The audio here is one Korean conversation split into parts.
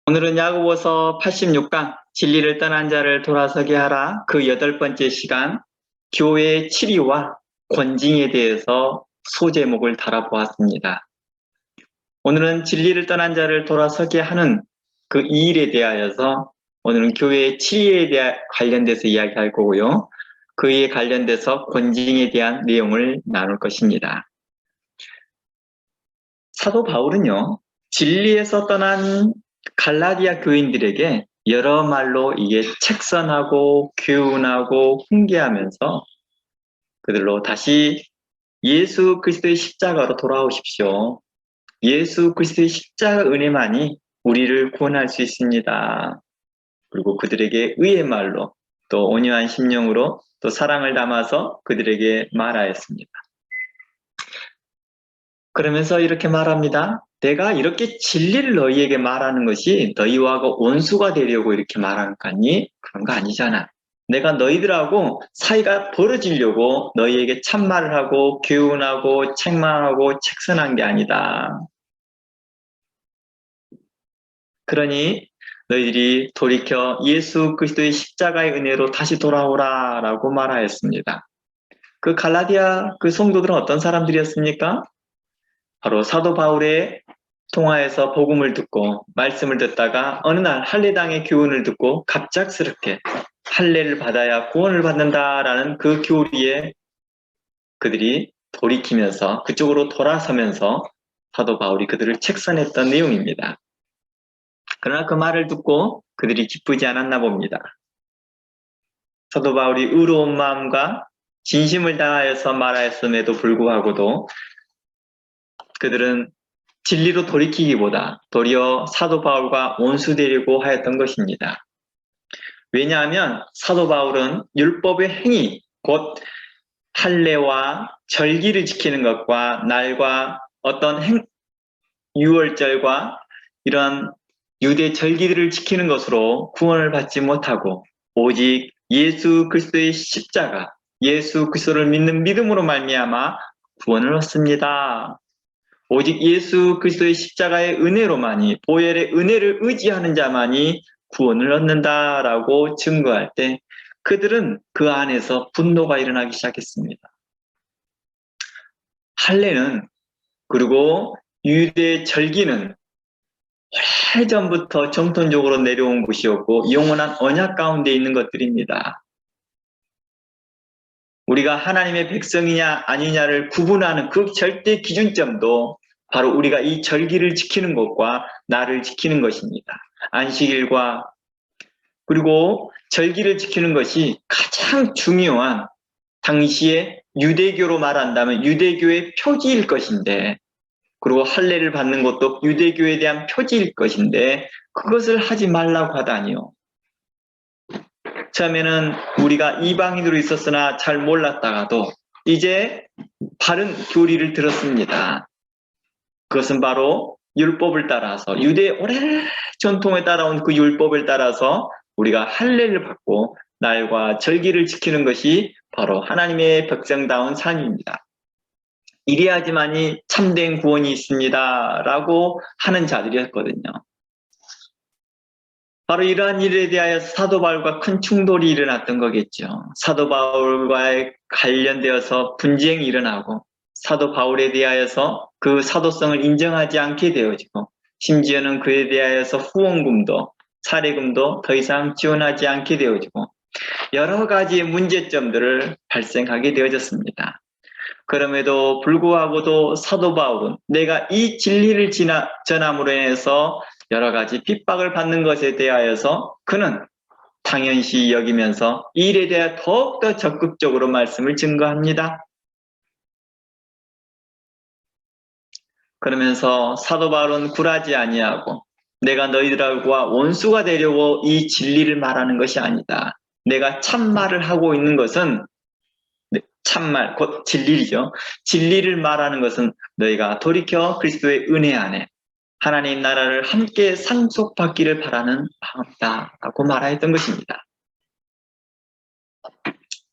오늘은 야고보서 86강 진리를 떠난 자를 돌아서게 하라 그 8번째 시간 교회의 치리와 권징에 대해서 소제목을 달아보았습니다. 오늘은 진리를 떠난 자를 돌아서게 하는 그 이 일에 대하여서 오늘은 교회의 치리에 대해 관련돼서 이야기할 거고요. 그에 관련돼서 권징에 대한 내용을 나눌 것입니다. 사도 바울은요, 진리에서 떠난 갈라디아 교인들에게 여러 말로 이게 책선하고 교훈하고 훈계하면서 그들로 다시 예수 그리스도의 십자가로 돌아오십시오. 예수 그리스도의 십자가 은혜만이 우리를 구원할 수 있습니다. 그리고 그들에게 의의 말로 또 온유한 심령으로 또 사랑을 담아서 그들에게 말하였습니다. 그러면서 이렇게 말합니다. 내가 이렇게 진리를 너희에게 말하는 것이 너희하고 원수가 되려고 이렇게 말하는 거니? 그런 거 아니잖아. 내가 너희들하고 사이가 벌어지려고 너희에게 참말을 하고 교훈하고 책망하고 책선한 게 아니다. 그러니 너희들이 돌이켜 예수 그리스도의 십자가의 은혜로 다시 돌아오라 라고 말하였습니다. 그 갈라디아 그 성도들은 어떤 사람들이었습니까? 바로 사도 바울의 통화에서 복음을 듣고 말씀을 듣다가 어느 날 할례당의 교훈을 듣고 갑작스럽게 할례를 받아야 구원을 받는다라는 그 교리에 그들이 돌이키면서 그쪽으로 돌아서면서 사도 바울이 그들을 책선했던 내용입니다. 그러나 그 말을 듣고 그들이 기쁘지 않았나 봅니다. 사도 바울이 의로운 마음과 진심을 다하여서 말하였음에도 불구하고도 그들은 진리로 돌이키기보다 도리어 사도 바울과 원수되려고 하였던 것입니다. 왜냐하면 사도 바울은 율법의 행위, 곧 할례와 절기를 지키는 것과 날과 어떤 유월절과 이런 유대 절기들을 지키는 것으로 구원을 받지 못하고 오직 예수 그리스도의 십자가, 예수 그리스도를 믿는 믿음으로 말미암아 구원을 얻습니다. 오직 예수 그리스도의 십자가의 은혜로만이, 보혈의 은혜를 의지하는 자만이 구원을 얻는다라고 증거할 때 그들은 그 안에서 분노가 일어나기 시작했습니다. 할례는 그리고 유대 절기는 오래전부터 정통적으로 내려온 것이었고 영원한 언약 가운데 있는 것들입니다. 우리가 하나님의 백성이냐 아니냐를 구분하는 그 절대 기준점도 바로 우리가 이 절기를 지키는 것과 날을 지키는 것입니다. 안식일과 그리고 절기를 지키는 것이 가장 중요한 당시에 유대교로 말한다면 유대교의 표지일 것인데 그리고 할례를 받는 것도 유대교에 대한 표지일 것인데 그것을 하지 말라고 하다니요. 처음에는 우리가 이방인으로 있었으나 잘 몰랐다가도 이제 바른 교리를 들었습니다. 그것은 바로 율법을 따라서 유대 오래 전통에 따라온 그 율법을 따라서 우리가 할례를 받고 날과 절기를 지키는 것이 바로 하나님의 백성다운 삶입니다. 이래야지만이 참된 구원이 있습니다 라고 하는 자들이었거든요. 바로 이러한 일에 대하여 사도 바울과 큰 충돌이 일어났던 거겠죠. 사도 바울과 관련되어서 분쟁이 일어나고 사도 바울에 대하여서 그 사도성을 인정하지 않게 되어지고 심지어는 그에 대하여서 후원금도 사례금도 더 이상 지원하지 않게 되어지고 여러 가지의 문제점들을 발생하게 되어졌습니다. 그럼에도 불구하고도 사도 바울은 내가 이 진리를 전함으로 인해서 여러 가지 핍박을 받는 것에 대하여서 그는 당연시 여기면서 이 일에 대해 더욱더 적극적으로 말씀을 증거합니다. 그러면서 사도 바울은 굴하지 아니하고 내가 너희들과 원수가 되려고 이 진리를 말하는 것이 아니다. 내가 참말을 하고 있는 것은 참말, 곧 진리죠. 진리를 말하는 것은 너희가 돌이켜 그리스도의 은혜 안에 하나님 나라를 함께 상속받기를 바라는 마음이다 라고 말하였던 것입니다.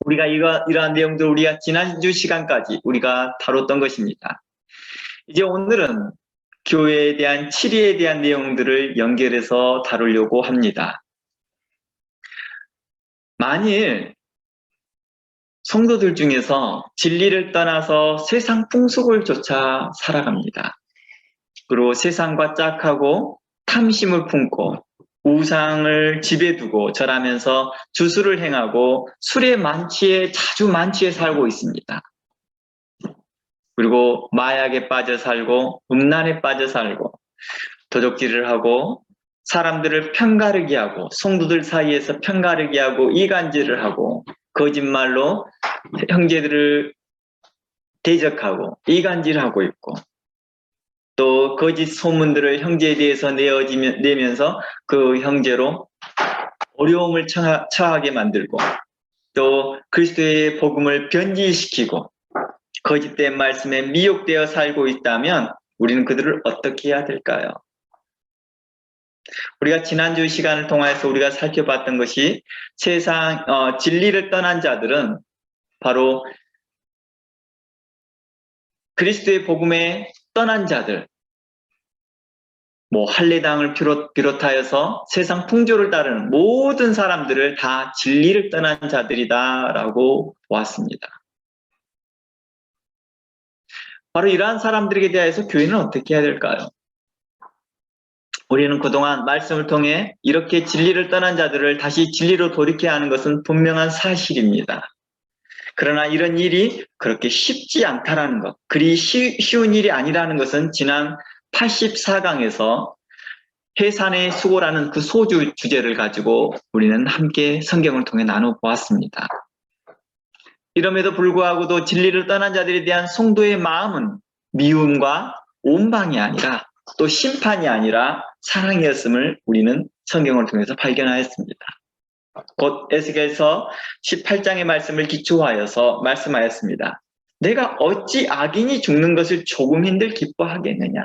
우리가 이러한 내용들 우리가 지난주 시간까지 우리가 다뤘던 것입니다. 이제 오늘은 교회에 대한 치리에 대한 내용들을 연결해서 다루려고 합니다. 만일 성도들 중에서 진리를 떠나서 세상 풍속을 쫓아 살아갑니다. 그리고 세상과 짝하고 탐심을 품고 우상을 집에 두고 절하면서 주술을 행하고 술에 자주 만취해 살고 있습니다. 그리고 마약에 빠져 살고 음란에 빠져 살고 도적질을 하고 사람들을 편가르게 하고 성도들 사이에서 편가르게 하고 이간질을 하고 거짓말로 형제들을 대적하고 이간질하고 있고 또 거짓 소문들을 형제에 대해서 내면서 그 형제로 어려움을 처하게 만들고 또 그리스도의 복음을 변질시키고 거짓된 말씀에 미혹되어 살고 있다면 우리는 그들을 어떻게 해야 될까요? 우리가 지난주 시간을 통해서 우리가 살펴봤던 것이 세상 진리를 떠난 자들은 바로 그리스도의 복음에 떠난 자들, 할례당을 비롯하여서 세상 풍조를 따르는 모든 사람들을 다 진리를 떠난 자들이다라고 보았습니다. 바로 이러한 사람들에게 대해서 교회는 어떻게 해야 될까요? 우리는 그동안 말씀을 통해 이렇게 진리를 떠난 자들을 다시 진리로 돌이켜야 하는 것은 분명한 사실입니다. 그러나 이런 일이 그렇게 쉽지 않다라는 것, 그리 쉬운 일이 아니라는 것은 지난 84강에서 해산의 수고라는 그 소주 주제를 가지고 우리는 함께 성경을 통해 나눠보았습니다. 이럼에도 불구하고도 진리를 떠난 자들에 대한 성도의 마음은 미움과 온방이 아니라 또 심판이 아니라 사랑이었음을 우리는 성경을 통해서 발견하였습니다. 곧 에스겔서 18장의 말씀을 기초하여서 말씀하였습니다. 내가 어찌 악인이 죽는 것을 조금인들 기뻐하겠느냐?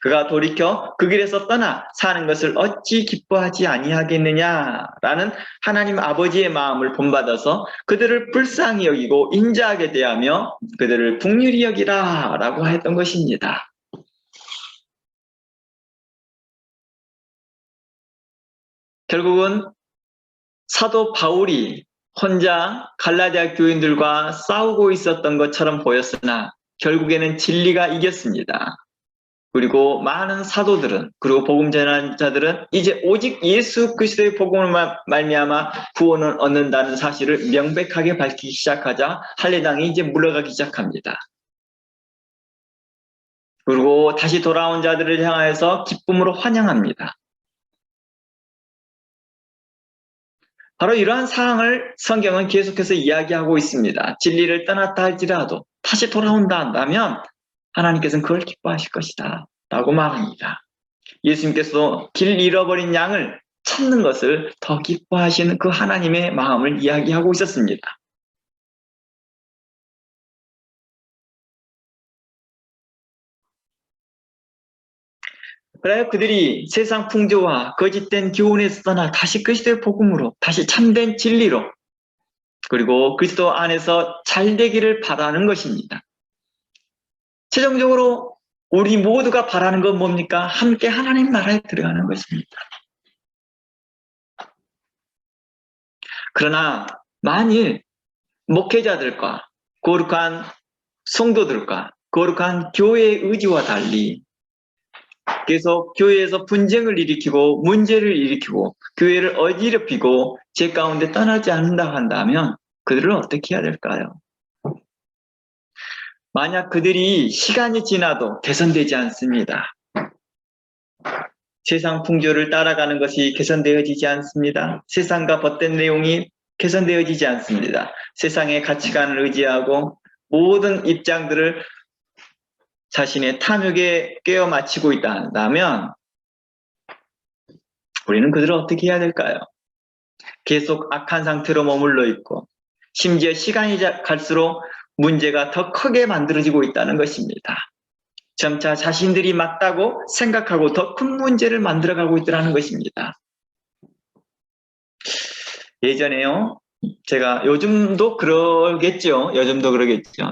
그가 돌이켜 그 길에서 떠나 사는 것을 어찌 기뻐하지 아니하겠느냐라는 하나님 아버지의 마음을 본받아서 그들을 불쌍히 여기고 인자하게 대하며 그들을 긍휼히 여기라 라고 했던 것입니다. 결국은 사도 바울이 혼자 갈라디아 교인들과 싸우고 있었던 것처럼 보였으나 결국에는 진리가 이겼습니다. 그리고 많은 사도들은 그리고 복음 전하는 자들은 이제 오직 예수 그리스도의 복음을 말미암아 구원을 얻는다는 사실을 명백하게 밝히기 시작하자 할례당이 이제 물러가기 시작합니다. 그리고 다시 돌아온 자들을 향하여서 기쁨으로 환영합니다. 바로 이러한 사항을 성경은 계속해서 이야기하고 있습니다. 진리를 떠났다 할지라도 다시 돌아온다 한다면 하나님께서는 그걸 기뻐하실 것이다 라고 말합니다. 예수님께서 길 잃어버린 양을 찾는 것을 더 기뻐하시는 그 하나님의 마음을 이야기하고 있었습니다. 그래야 그들이 세상 풍조와 거짓된 교훈에서 떠나 다시 그리스도의 복음으로, 다시 참된 진리로, 그리고 그리스도 안에서 잘 되기를 바라는 것입니다. 최종적으로 우리 모두가 바라는 건 뭡니까? 함께 하나님 나라에 들어가는 것입니다. 그러나 만일 목회자들과 거룩한 성도들과 거룩한 교회의 의지와 달리 계속 교회에서 분쟁을 일으키고 문제를 일으키고 교회를 어지럽히고 제 가운데 떠나지 않는다 한다면 그들을 어떻게 해야 될까요? 만약 그들이 시간이 지나도 개선되지 않습니다. 세상 풍조를 따라가는 것이 개선되어지지 않습니다. 세상과 벗된 내용이 개선되어지지 않습니다. 세상의 가치관을 의지하고 모든 입장들을 자신의 탐욕에 깨어 맞추고 있다 한다면 우리는 그들을 어떻게 해야 될까요? 계속 악한 상태로 머물러 있고 심지어 시간이 갈수록 문제가 더 크게 만들어지고 있다는 것입니다. 점차 자신들이 맞다고 생각하고 더 큰 문제를 만들어가고 있다는 것입니다. 예전에요, 제가 요즘도 그러겠죠.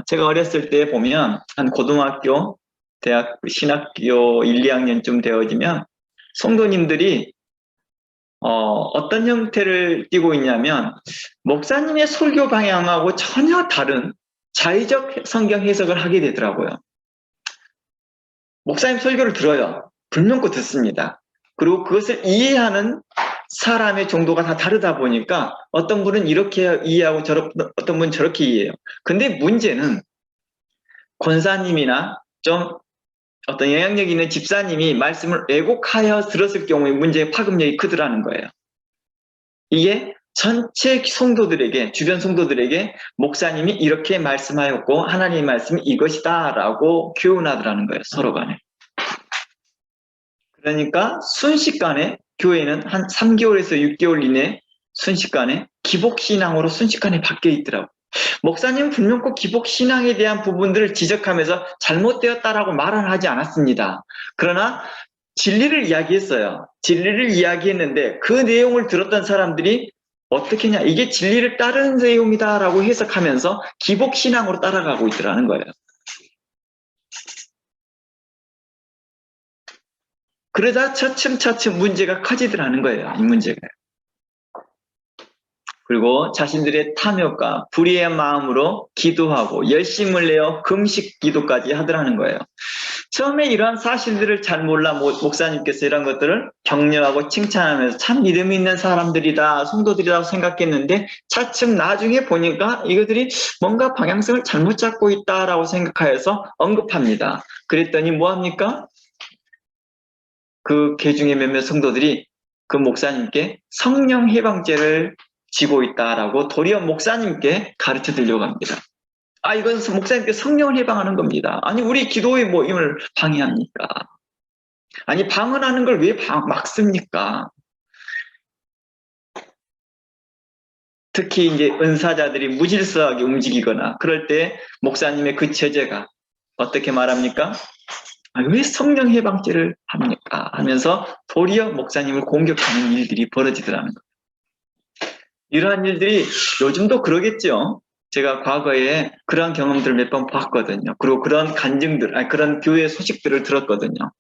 제가 어렸을 때 보면 한 고등학교 대학 신학교 1, 2학년쯤 되어지면 성도님들이 어떤 형태를 띠고 있냐면 목사님의 설교 방향하고 전혀 다른 자의적 성경 해석을 하게 되더라고요. 목사님 설교를 들어요. 불명고 듣습니다. 그리고 그것을 이해하는 사람의 정도가 다 다르다 보니까 어떤 분은 이렇게 이해하고 어떤 분은 저렇게 이해해요. 근데 문제는 권사님이나 좀 어떤 영향력 있는 집사님이 말씀을 왜곡하여 들었을 경우에 문제의 파급력이 크더라는 거예요. 이게 전체 성도들에게, 주변 성도들에게 목사님이 이렇게 말씀하였고 하나님의 말씀이 이것이다 라고 교훈하더라는 거예요. 서로 간에. 그러니까 순식간에 교회는 한 3개월에서 6개월 이내 순식간에 기복신앙으로 순식간에 바뀌어 있더라고요. 목사님은 분명 꼭 기복신앙에 대한 부분들을 지적하면서 잘못되었다라고 말은 하지 않았습니다. 그러나 진리를 이야기했어요. 진리를 이야기했는데 그 내용을 들었던 사람들이 어떻게 했냐, 이게 진리를 따르는 내용이다라고 해석하면서 기복신앙으로 따라가고 있더라는 거예요. 그러다 차츰차츰 문제가 커지더라는 거예요. 이 문제가. 그리고 자신들의 탐욕과 불의의 마음으로 기도하고 열심을 내어 금식 기도까지 하더라는 거예요. 처음에 이러한 사실들을 잘 몰라 목사님께서 이런 것들을 격려하고 칭찬하면서 참 믿음 있는 사람들이다, 성도들이라고 생각했는데 차츰 나중에 보니까 이것들이 뭔가 방향성을 잘못 잡고 있다라고 생각하여서 언급합니다. 그랬더니 뭐합니까? 그 개중에 몇몇 성도들이 그 목사님께 성령 해방죄를 지고 있다라고 도리어 목사님께 가르쳐 드리려고 합니다. 이건 목사님께 성령을 해방하는 겁니다. 아니, 우리 기도의 모임을 방해합니까? 아니, 방언하는 걸 왜 막습니까? 특히 이제 은사자들이 무질서하게 움직이거나 그럴 때 목사님의 그 제재가 어떻게 말합니까? 왜 성령 해방죄를 합니까? 하면서 도리어 목사님을 공격하는 일들이 벌어지더라는 거예요. 이러한 일들이 요즘도 그러겠죠. 제가 과거에 그런 경험들을 몇 번 봤거든요. 그리고 그런 간증들, 그런 교회 소식들을 들었거든요.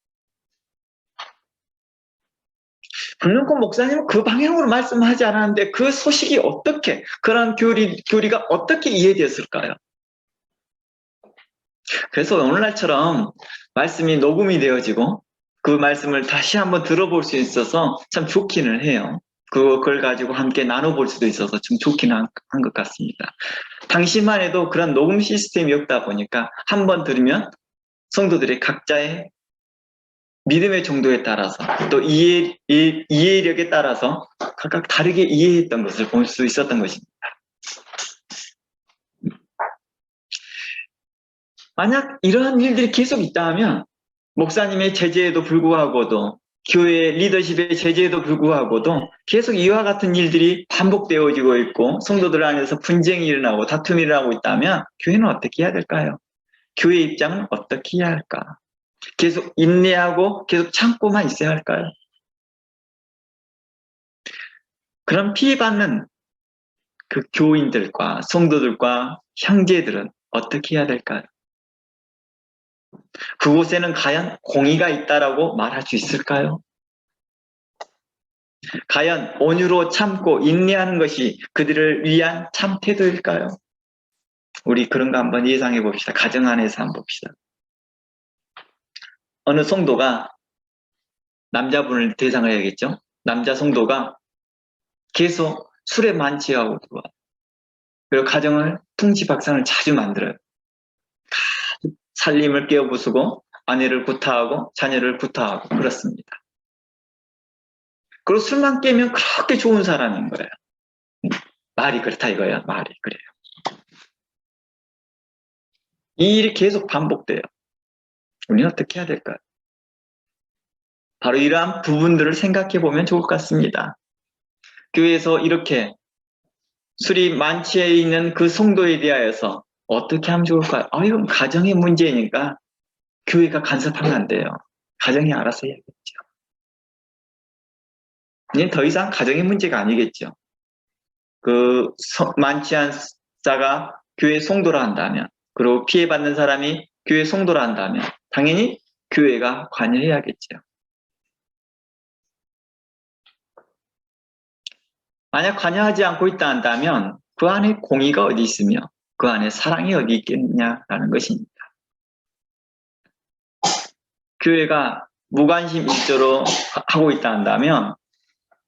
불륜권 목사님은 그 방향으로 말씀하지 않았는데 그 소식이 어떻게, 그런 교리가 어떻게 이해되었을까요? 그래서 오늘날처럼 말씀이 녹음이 되어지고 그 말씀을 다시 한번 들어볼 수 있어서 참 좋기는 해요. 그걸 가지고 함께 나눠볼 수도 있어서 좀 좋기는 한 것 같습니다. 당시만 해도 그런 녹음 시스템이 없다 보니까 한번 들으면 성도들의 각자의 믿음의 정도에 따라서 또 이해력에 따라서 각각 다르게 이해했던 것을 볼 수 있었던 것입니다. 만약 이러한 일들이 계속 있다면 목사님의 제재에도 불구하고도 교회 리더십의 제재에도 불구하고도 계속 이와 같은 일들이 반복되어지고 있고 성도들 안에서 분쟁이 일어나고 다툼이 일어나고 있다면 교회는 어떻게 해야 될까요? 교회 입장은 어떻게 해야 할까? 계속 인내하고 계속 참고만 있어야 할까요? 그런 피해받는 그 교인들과 성도들과 형제들은 어떻게 해야 될까요? 그곳에는 과연 공의가 있다라고 말할 수 있을까요? 과연 온유로 참고 인내하는 것이 그들을 위한 참 태도일까요? 우리 그런 거 한번 예상해 봅시다. 가정 안에서 한번 봅시다. 어느 성도가, 남자분을 대상을 해야겠죠? 남자 성도가 계속 술에 만취하고 들어와요. 그리고 가정을 풍지박산을 자주 만들어요. 살림을 깨어부수고 아내를 구타하고 자녀를 구타하고 그렇습니다. 그리고 술만 깨면 그렇게 좋은 사람인 거예요. 말이 그렇다 이거야. 말이 그래요. 이 일이 계속 반복돼요. 우리는 어떻게 해야 될까요? 바로 이러한 부분들을 생각해 보면 좋을 것 같습니다. 교회에서 이렇게 술이 만취해 있는 그 성도에 대하여서 어떻게 하면 좋을까요? 이건 가정의 문제니까 교회가 간섭하면 안 돼요. 가정이 알아서 해야겠죠. 이제 더 이상 가정의 문제가 아니겠죠. 그 만취한 자가 교회 성도라 한다면, 그리고 피해받는 사람이 교회 성도라 한다면 당연히 교회가 관여해야겠죠. 만약 관여하지 않고 있다 한다면 그 안에 공의가 어디 있으며 그 안에 사랑이 어디 있겠느냐라는 것입니다. 교회가 무관심 일조로 하고 있다 한다면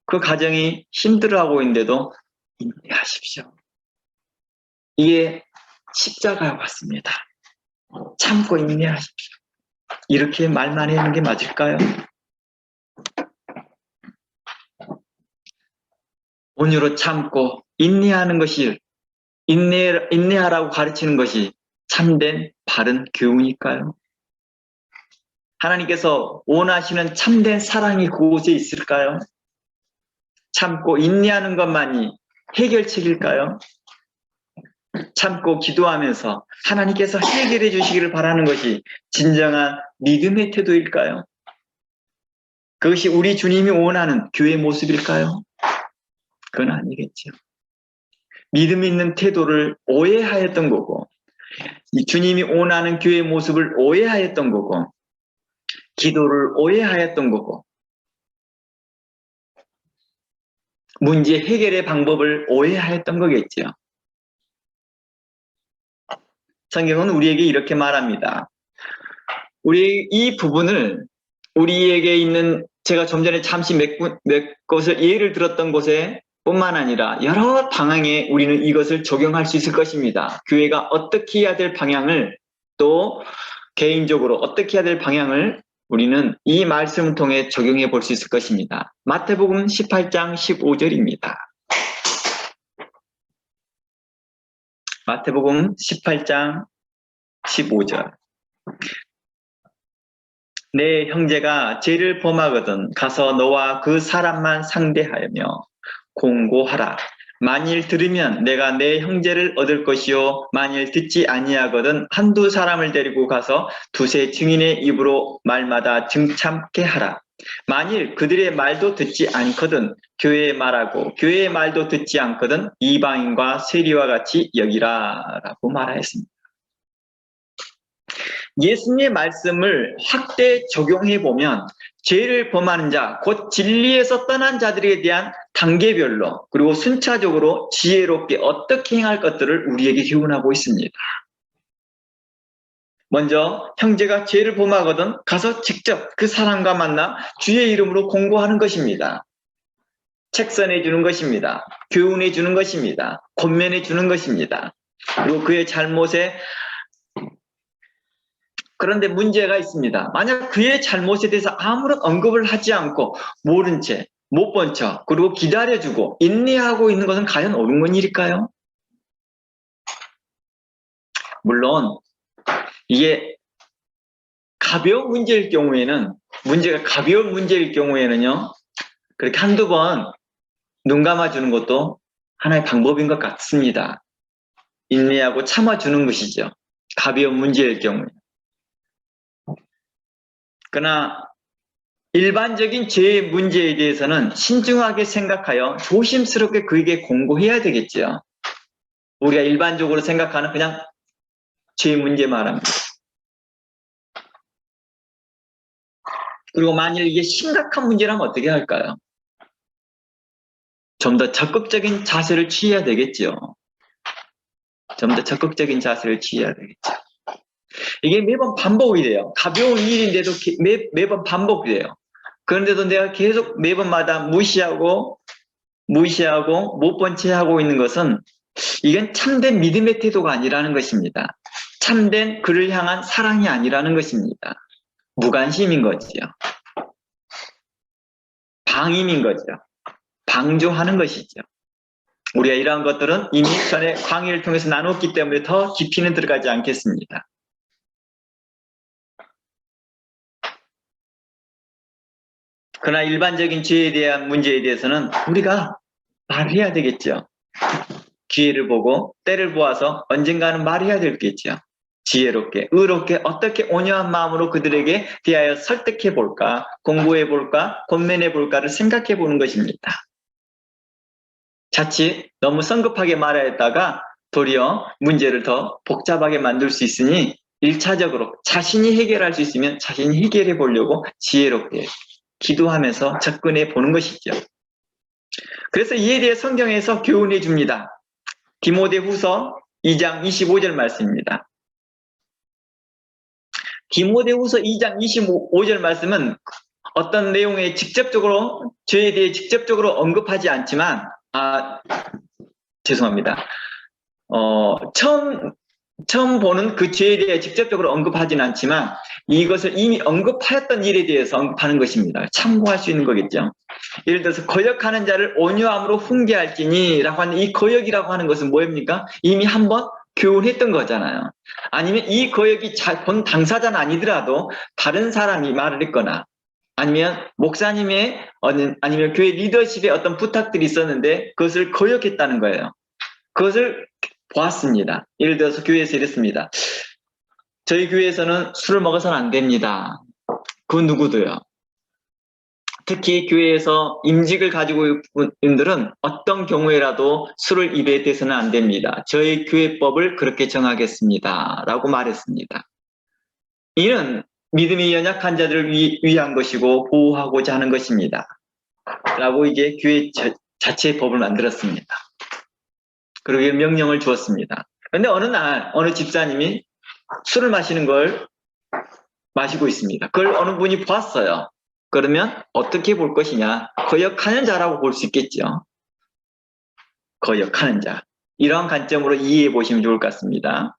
그 가정이 힘들어하고 있는데도 인내하십시오. 이게 십자가와 같습니다. 참고 인내하십시오. 이렇게 말만 하는 게 맞을까요? 온유로 참고 인내하는 것이 인내하라고 가르치는 것이 참된 바른 교훈일까요? 하나님께서 원하시는 참된 사랑이 그곳에 있을까요? 참고 인내하는 것만이 해결책일까요? 참고 기도하면서 하나님께서 해결해 주시기를 바라는 것이 진정한 믿음의 태도일까요? 그것이 우리 주님이 원하는 교회의 모습일까요? 그건 아니겠죠. 믿음 있는 태도를 오해하였던 거고, 주님이 원하는 교회의 모습을 오해하였던 거고, 기도를 오해하였던 거고, 문제 해결의 방법을 오해하였던 거겠죠. 성경은 우리에게 이렇게 말합니다. 우리 이 부분을 우리에게 있는 제가 좀 전에 잠시 몇 곳을 예를 들었던 곳에 뿐만 아니라 여러 방향에 우리는 이것을 적용할 수 있을 것입니다. 교회가 어떻게 해야 될 방향을 또 개인적으로 어떻게 해야 될 방향을 우리는 이 말씀을 통해 적용해 볼 수 있을 것입니다. 마태복음 18장 15절입니다. 마태복음 18장 15절. 내 형제가 죄를 범하거든 가서 너와 그 사람만 상대하며 공고하라. 만일 들으면 내가 내 형제를 얻을 것이요 만일 듣지 아니하거든 한두 사람을 데리고 가서 두세 증인의 입으로 말마다 증참게 하라. 만일 그들의 말도 듣지 않거든 교회의 말하고 교회의 말도 듣지 않거든 이방인과 세리와 같이 여기라 라고 말하였습니다. 예수님의 말씀을 확대 적용해 보면 죄를 범하는 자, 곧 진리에서 떠난 자들에 대한 단계별로 그리고 순차적으로 지혜롭게 어떻게 행할 것들을 우리에게 교훈하고 있습니다. 먼저 형제가 죄를 범하거든 가서 직접 그 사람과 만나 주의 이름으로 공고하는 것입니다. 책선해 주는 것입니다. 교훈해 주는 것입니다. 권면해 주는 것입니다. 그리고 그의 잘못에 그런데 문제가 있습니다. 만약 그의 잘못에 대해서 아무런 언급을 하지 않고 모른 채, 못 본 척, 그리고 기다려주고 인내하고 있는 것은 과연 옳은 일일까요? 물론 이게 가벼운 문제일 경우에는 문제가 가벼운 문제일 경우에는요. 그렇게 한두 번 눈 감아주는 것도 하나의 방법인 것 같습니다. 인내하고 참아주는 것이죠. 가벼운 문제일 경우에. 그러나 일반적인 죄의 문제에 대해서는 신중하게 생각하여 조심스럽게 그에게 공고해야 되겠죠. 우리가 일반적으로 생각하는 그냥 죄의 문제 말합니다. 그리고 만일 이게 심각한 문제라면 어떻게 할까요? 좀 더 적극적인 자세를 취해야 되겠죠. 좀 더 적극적인 자세를 취해야 되겠죠. 이게 매번 반복이 돼요. 가벼운 일인데도 매번 반복이 돼요. 그런데도 내가 계속 매번마다 무시하고 못 본 채 하고 있는 것은 이건 참된 믿음의 태도가 아니라는 것입니다. 참된 그를 향한 사랑이 아니라는 것입니다. 무관심인 거지요. 방임인 거죠. 방조하는 것이죠. 우리가 이러한 것들은 이미 전에 강의를 통해서 나눴기 때문에 더 깊이는 들어가지 않겠습니다. 그러나 일반적인 죄에 대한 문제에 대해서는 우리가 말해야 되겠죠. 기회를 보고 때를 보아서 언젠가는 말해야 되겠죠. 지혜롭게, 의롭게 어떻게 온유한 마음으로 그들에게 대하여 설득해 볼까, 공부해 볼까, 권면해 볼까를 생각해 보는 것입니다. 자칫 너무 성급하게 말하였다가 도리어 문제를 더 복잡하게 만들 수 있으니 1차적으로 자신이 해결할 수 있으면 자신이 해결해 보려고 지혜롭게 기도하면서 접근해 보는 것이죠. 그래서 이에 대해 성경에서 교훈해 줍니다. 디모데후서 2장 25절 말씀입니다. 디모데후서 2장 25절 말씀은 어떤 내용에 직접적으로 죄에 대해 직접적으로 언급하지 않지만 죄송합니다. 처음 보는 그 죄에 대해 직접적으로 언급하지는 않지만 이것을 이미 언급하였던 일에 대해서 언급하는 것입니다. 참고할 수 있는 거겠죠. 예를 들어서 거역하는 자를 온유함으로 훈계할지니 라고 하는 이 거역이라고 하는 것은 뭐입니까? 이미 한번 교훈했던 거잖아요. 아니면 이 거역이 본 당사자는 아니더라도 다른 사람이 말을 했거나 아니면 목사님의 아니면 교회 리더십의 어떤 부탁들이 있었는데 그것을 거역했다는 거예요. 그것을 보았습니다. 예를 들어서 교회에서 이랬습니다. 저희 교회에서는 술을 먹어서는 안 됩니다. 그 누구도요. 특히 교회에서 임직을 가지고 있는 분들은 어떤 경우에라도 술을 입에 대서는 안 됩니다. 저희 교회법을 그렇게 정하겠습니다. 라고 말했습니다. 이는 믿음이 연약한 자들을 위한 것이고 보호하고자 하는 것입니다. 라고 이제 교회 자체의 법을 만들었습니다. 그러게 명령을 주었습니다. 그런데 어느 날 어느 집사님이 술을 마시는 걸 마시고 있습니다. 그걸 어느 분이 보았어요. 그러면 어떻게 볼 것이냐? 거역하는 자라고 볼 수 있겠죠. 거역하는 자. 이러한 관점으로 이해해 보시면 좋을 것 같습니다.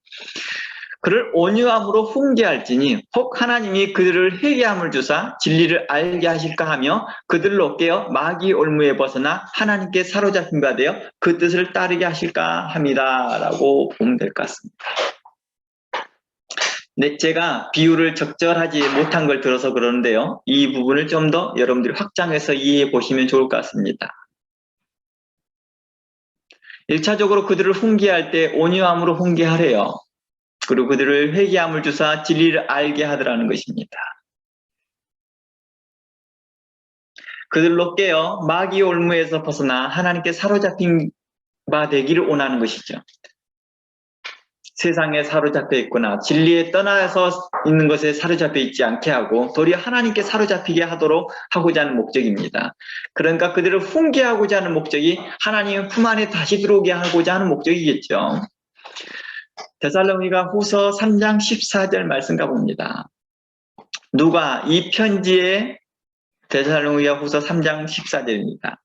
그를 온유함으로 훈계할지니 혹 하나님이 그들을 회개함을 주사 진리를 알게 하실까 하며 그들로 깨어 마귀 올무에 벗어나 하나님께 사로잡힌 바 되어 그 뜻을 따르게 하실까 합니다. 라고 보면 될 것 같습니다. 네, 제가 비유를 적절하지 못한 걸 들어서 그러는데요. 이 부분을 좀 더 여러분들이 확장해서 이해해 보시면 좋을 것 같습니다. 1차적으로 그들을 훈계할 때 온유함으로 훈계하래요. 그리고 그들을 회개함을 주사 진리를 알게 하더라는 것입니다. 그들로 깨어 마귀 올무에서 벗어나 하나님께 사로잡힌 바 되기를 원하는 것이죠. 세상에 사로잡혀 있거나 진리에 떠나서 있는 것에 사로잡혀 있지 않게 하고 도리어 하나님께 사로잡히게 하도록 하고자 하는 목적입니다. 그러니까 그들을 훈계하고자 하는 목적이 하나님의 품 안에 다시 들어오게 하고자 하는 목적이겠죠. 데살로니가 후서 3장 14절 말씀 가봅니다. 누가 이 편지에 데살로니가 후서 3장 14절입니다.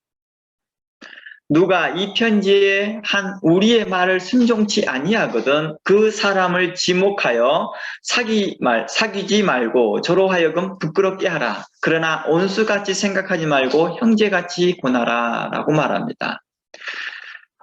누가 이 편지에 한 우리의 말을 순종치 아니하거든 그 사람을 지목하여 사귀지 말고 저로 하여금 부끄럽게 하라. 그러나 온수같이 생각하지 말고 형제같이 권하라 라고 말합니다.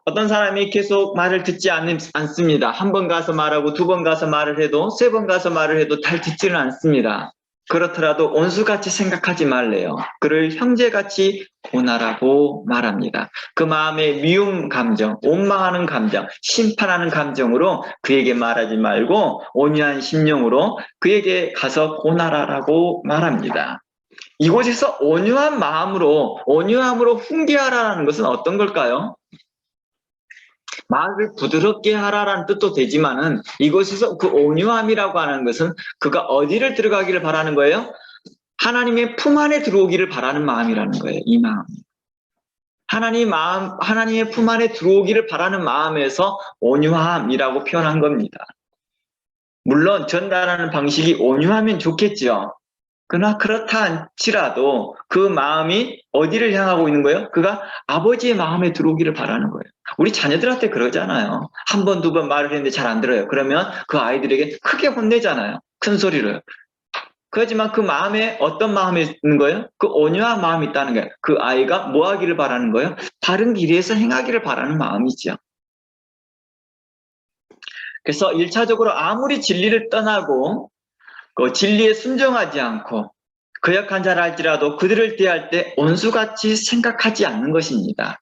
어떤 사람이 계속 말을 듣지 않습니다. 한 번 가서 말하고 두 번 가서 말을 해도 세 번 가서 말을 해도 잘 듣지는 않습니다. 그렇더라도 온수같이 생각하지 말래요. 그를 형제같이 권하라고 말합니다. 그 마음의 미움 감정, 원망하는 감정, 심판하는 감정으로 그에게 말하지 말고 온유한 심령으로 그에게 가서 권하라라고 말합니다. 이곳에서 온유한 마음으로 훈계하라는 것은 어떤 걸까요? 말을 부드럽게 하라라는 뜻도 되지만은 이곳에서 그 온유함이라고 하는 것은 그가 어디를 들어가기를 바라는 거예요? 하나님의 품 안에 들어오기를 바라는 마음이라는 거예요. 이 마음. 하나님의 품 안에 들어오기를 바라는 마음에서 온유함이라고 표현한 겁니다. 물론 전달하는 방식이 온유하면 좋겠죠. 그러나 그렇다 할지라도 그 마음이 어디를 향하고 있는 거예요? 그가 아버지의 마음에 들어오기를 바라는 거예요. 우리 자녀들한테 그러잖아요. 한 번, 두 번 말을 했는데 잘 안 들어요. 그러면 그 아이들에게 크게 혼내잖아요. 큰 소리로. 그렇지만 그 마음에 어떤 마음이 있는 거예요? 그 온유한 마음이 있다는 거예요. 그 아이가 뭐 하기를 바라는 거예요? 바른 길에서 행하기를 바라는 마음이죠. 그래서 1차적으로 아무리 진리를 떠나고 그 진리에 순종하지 않고 거역한 자라 할지라도 그들을 대할 때 온수같이 생각하지 않는 것입니다.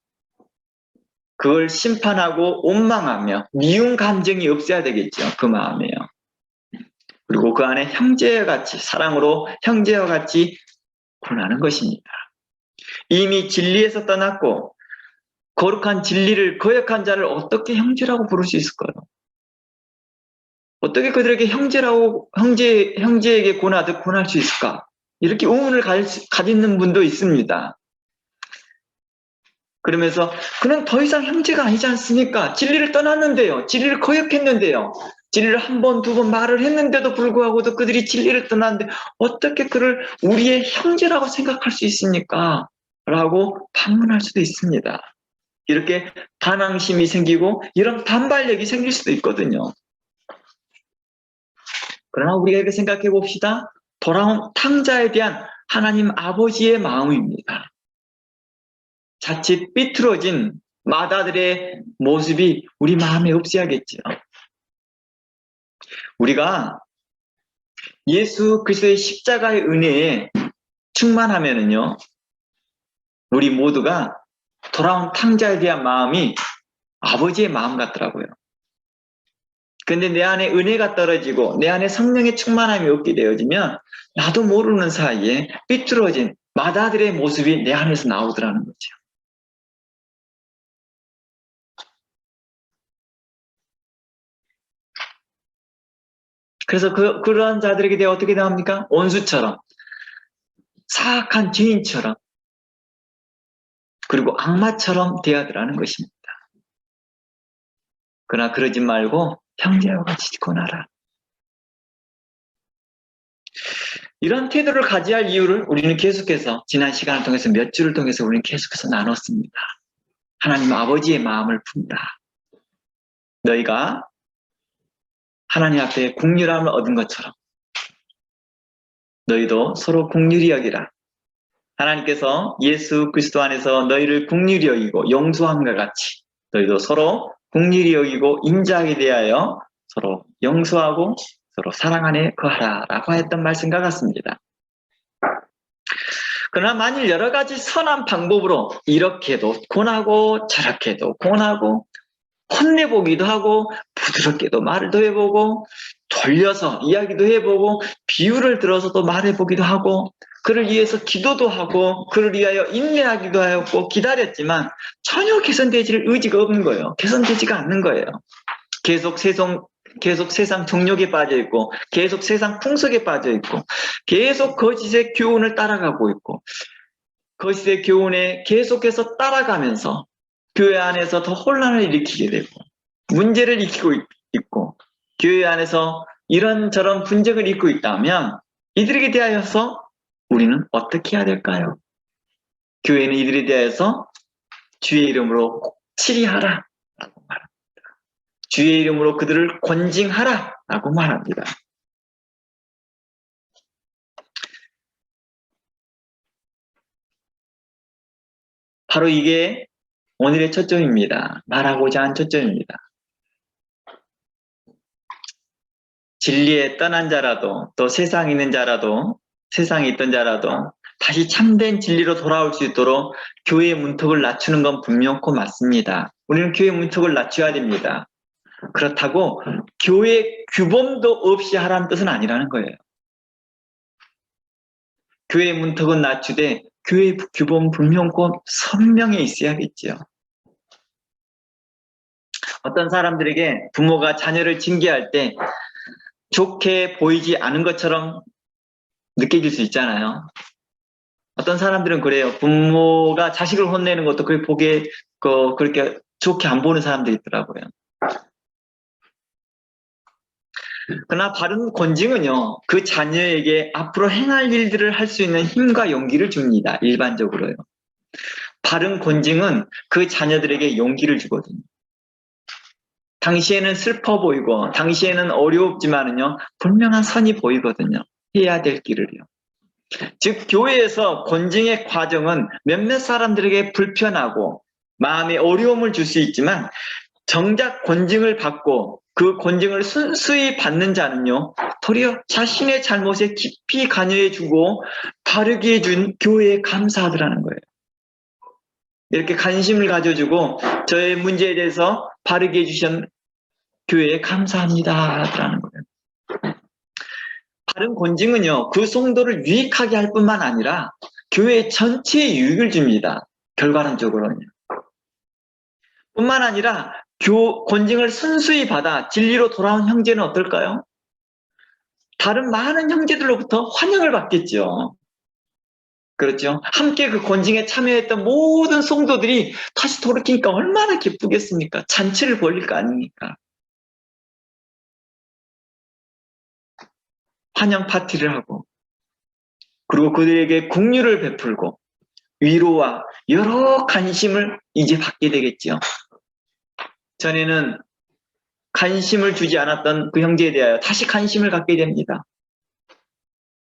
그걸 심판하고 원망하며 미운 감정이 없어야 되겠죠. 그 마음에요. 그리고 그 안에 형제와 같이 사랑으로 형제와 같이 권하는 것입니다. 이미 진리에서 떠났고 거룩한 진리를 거역한 자를 어떻게 형제라고 부를 수 있을까요? 어떻게 그들에게 형제에게 권하듯 권할 수 있을까? 이렇게 의문을 가지는 분도 있습니다. 그러면서 그는 더 이상 형제가 아니지 않습니까? 진리를 떠났는데요. 진리를 거역했는데요. 진리를 한 번, 두 번 말을 했는데도 불구하고도 그들이 진리를 떠났는데 어떻게 그를 우리의 형제라고 생각할 수 있습니까? 라고 반문할 수도 있습니다. 이렇게 반항심이 생기고 이런 반발력이 생길 수도 있거든요. 그러나 우리가 이렇게 생각해 봅시다. 돌아온 탕자에 대한 하나님 아버지의 마음입니다. 자칫 삐뚤어진 마다들의 모습이 우리 마음에 없어야겠지요. 우리가 예수 그리스도의 십자가의 은혜에 충만하면은요, 우리 모두가 돌아온 탕자에 대한 마음이 아버지의 마음 같더라고요. 근데 내 안에 은혜가 떨어지고 내 안에 성령의 충만함이 없게 되어지면 나도 모르는 사이에 삐뚤어진 마다들의 모습이 내 안에서 나오더라는 거죠. 그래서 그러한 자들에게 대해 어떻게 나옵니까? 원수처럼, 사악한 죄인처럼, 그리고 악마처럼 대하더라는 것입니다. 그러나 그러지 말고 형제와 같이 권하라. 이런 태도를 가져야 할 이유를 우리는 계속해서 지난 시간을 통해서 몇 주를 통해서 우리는 계속해서 나눴습니다. 하나님 아버지의 마음을 품다. 너희가 하나님 앞에 긍휼함을 얻은 것처럼 너희도 서로 긍휼히 여기라. 하나님께서 예수 그리스도 안에서 너희를 긍휼히 여기고 용서함과 같이 너희도 서로 긍휼히 여기고 인자하게 대하여 서로 용서하고 서로 사랑 안에 거하라라고 했던 말씀과 같습니다. 그러나 만일 여러 가지 선한 방법으로 이렇게도 권하고 저렇게도 권하고 혼내보기도 하고 부드럽게도 말도 해보고 돌려서 이야기도 해보고 비유를 들어서도 말해보기도 하고 그를 위해서 기도도 하고 그를 위하여 인내하기도 하고 기다렸지만 전혀 개선되질 의지가 없는 거예요. 개선되지가 않는 거예요. 계속 세상 정욕에 빠져있고 계속 세상 풍속에 빠져있고 계속 거짓의 교훈을 따라가고 있고 거짓의 교훈에 계속해서 따라가면서 교회 안에서 더 혼란을 일으키게 되고 문제를 일으키고 있고 교회 안에서 이런저런 분쟁을 일으키고 있다면 이들에게 대하여서 우리는 어떻게 해야 될까요? 교회는 이들에 대하여서 주의 이름으로 꼭 치리하라 라고 말합니다. 주의 이름으로 그들을 권징하라 라고 말합니다. 바로 이게 오늘의 초점입니다. 말하고자 한 초점입니다. 진리에 떠난 자라도 또 세상에 있는 자라도 세상에 있던 자라도 다시 참된 진리로 돌아올 수 있도록 교회의 문턱을 낮추는 건 분명코 맞습니다. 우리는 교회 문턱을 낮춰야 됩니다. 그렇다고 교회 규범도 없이 하라는 뜻은 아니라는 거예요. 교회 문턱은 낮추되 교회 규범 분명코 선명히 있어야겠죠. 어떤 사람들에게 부모가 자녀를 징계할 때 좋게 보이지 않은 것처럼 느껴질 수 있잖아요. 어떤 사람들은 그래요. 부모가 자식을 혼내는 것도 그렇게 좋게 안 보는 사람들이 있더라고요. 그러나 바른 권징은요, 그 자녀에게 앞으로 행할 일들을 할 수 있는 힘과 용기를 줍니다. 일반적으로요. 바른 권징은 그 자녀들에게 용기를 주거든요. 당시에는 슬퍼 보이고 당시에는 어렵지만은요 분명한 선이 보이거든요. 해야 될 길을요. 즉 교회에서 권징의 과정은 몇몇 사람들에게 불편하고 마음에 어려움을 줄 수 있지만 정작 권징을 받고 그 권징을 순수히 받는 자는요 도리어 자신의 잘못에 깊이 관여해주고 바르게 해준 교회에 감사하더라는 거예요. 이렇게 관심을 가져주고 저의 문제에 대해서 바르게 해주신 교회에 감사합니다 라는 거예요. 바른 권징은요 그 성도를 유익하게 할 뿐만 아니라 교회 전체에 유익을 줍니다. 결과론적으로는요. 뿐만 아니라 권징을 순수히 받아 진리로 돌아온 형제는 어떨까요? 다른 많은 형제들로부터 환영을 받겠죠. 그렇죠. 함께 그 권징에 참여했던 모든 성도들이 다시 돌이키니까 얼마나 기쁘겠습니까? 잔치를 벌릴 거 아닙니까? 환영 파티를 하고, 그리고 그들에게 긍휼을 베풀고 위로와 여러 관심을 이제 받게 되겠죠. 전에는 관심을 주지 않았던 그 형제에 대하여 다시 관심을 갖게 됩니다.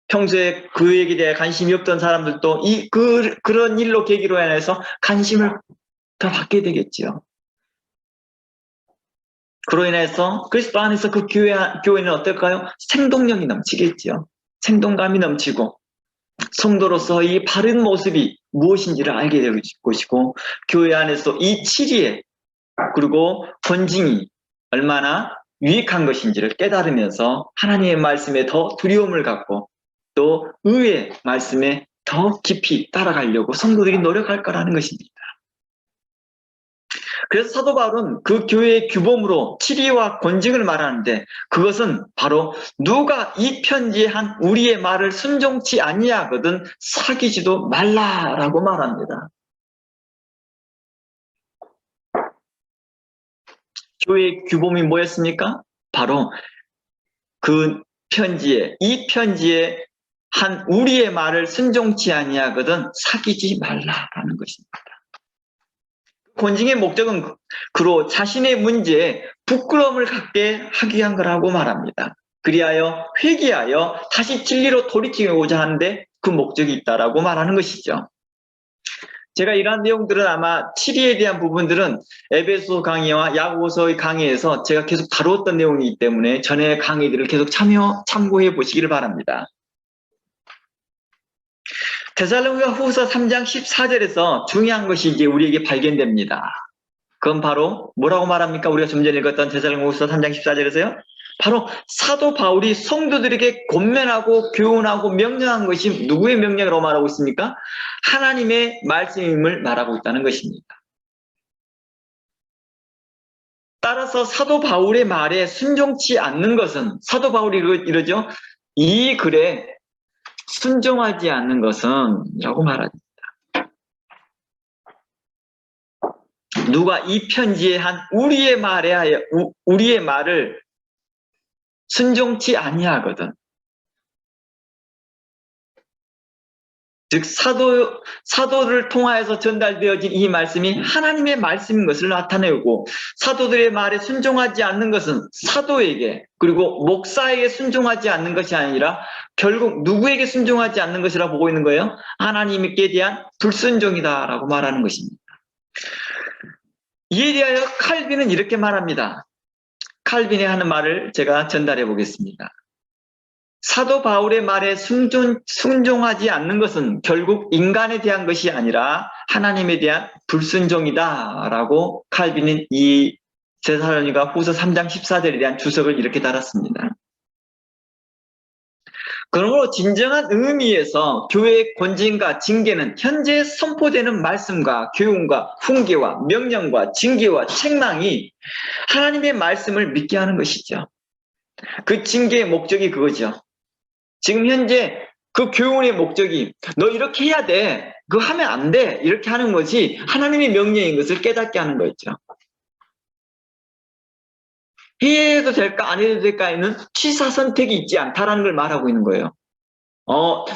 평소에 그에게 대해 관심이 없던 사람들도 그런 일로 계기로 인해서 관심을 더 받게 되겠지요. 그로 인해서 그리스도 안에서 그 교회는 어떨까요? 생동력이 넘치겠지요. 생동감이 넘치고 성도로서 이 바른 모습이 무엇인지를 알게 될 것이고, 교회 안에서 이 치리에 그리고 권징이 얼마나 유익한 것인지를 깨달으면서 하나님의 말씀에 더 두려움을 갖고 또 의의 말씀에 더 깊이 따라가려고 성도들이 노력할 거라는 것입니다. 그래서 사도 바울은 그 교회의 규범으로 치리와 권징을 말하는데, 그것은 바로 누가 이 편지에 한 우리의 말을 순종치 아니하거든 사귀지도 말라라고 말합니다. 교회의 규범이 뭐였습니까? 바로 그 이 편지에 한 우리의 말을 순종치 아니하거든 사귀지 말라라는 것입니다. 권징의 목적은 그로 자신의 문제에 부끄러움을 갖게 하기 위한 거라고 말합니다. 그리하여 회개하여 다시 진리로 돌이키고자 하는데 그 목적이 있다라고 말하는 것이죠. 제가 이러한 내용들은 아마 치리에 대한 부분들은 에베소 강의와 야고보서의 강의에서 제가 계속 다루었던 내용이기 때문에 전에 강의들을 계속 참고해 보시기를 바랍니다. 데살로니가 후서 3장 14절에서 중요한 것이 이제 우리에게 발견됩니다. 그건 바로 뭐라고 말합니까? 우리가 좀 전에 읽었던 데살로니가 후서 3장 14절에서요. 바로 사도 바울이 성도들에게 권면하고 교훈하고 명령한 것이 누구의 명령으로 말하고 있습니까? 하나님의 말씀임을 말하고 있다는 것입니다. 따라서 사도 바울의 말에 순종치 않는 것은, 사도 바울이 이러죠. 이 글에 순종하지 않는 것은 라고 말합니다. 누가 이 편지에 한 우리의 말을 순종치 아니하거든. 즉 사도를 통하여서 전달되어진 이 말씀이 하나님의 말씀인 것을 나타내고, 사도들의 말에 순종하지 않는 것은 사도에게 그리고 목사에게 순종하지 않는 것이 아니라 결국 누구에게 순종하지 않는 것이라 보고 있는 거예요? 하나님께 대한 불순종이다라고 말하는 것입니다. 이에 대하여 칼빈은 이렇게 말합니다. 칼빈이 하는 말을 제가 전달해 보겠습니다. 사도 바울의 말에 순종하지 않는 것은 결국 인간에 대한 것이 아니라 하나님에 대한 불순종이다라고 칼빈은 이 데살로니가 후서 3장 14절에 대한 주석을 이렇게 달았습니다. 그러므로 진정한 의미에서 교회의 권징과 징계는 현재 선포되는 말씀과 교훈과 훈계와 명령과 징계와 책망이 하나님의 말씀을 믿게 하는 것이죠. 그 징계의 목적이 그거죠. 지금 현재 그 교훈의 목적이 너 이렇게 해야 돼, 그거 하면 안 돼, 이렇게 하는 것이 하나님의 명령인 것을 깨닫게 하는 거였죠. 해도 될까 안 해도 될까에는 취사 선택이 있지 않다라는 걸 말하고 있는 거예요.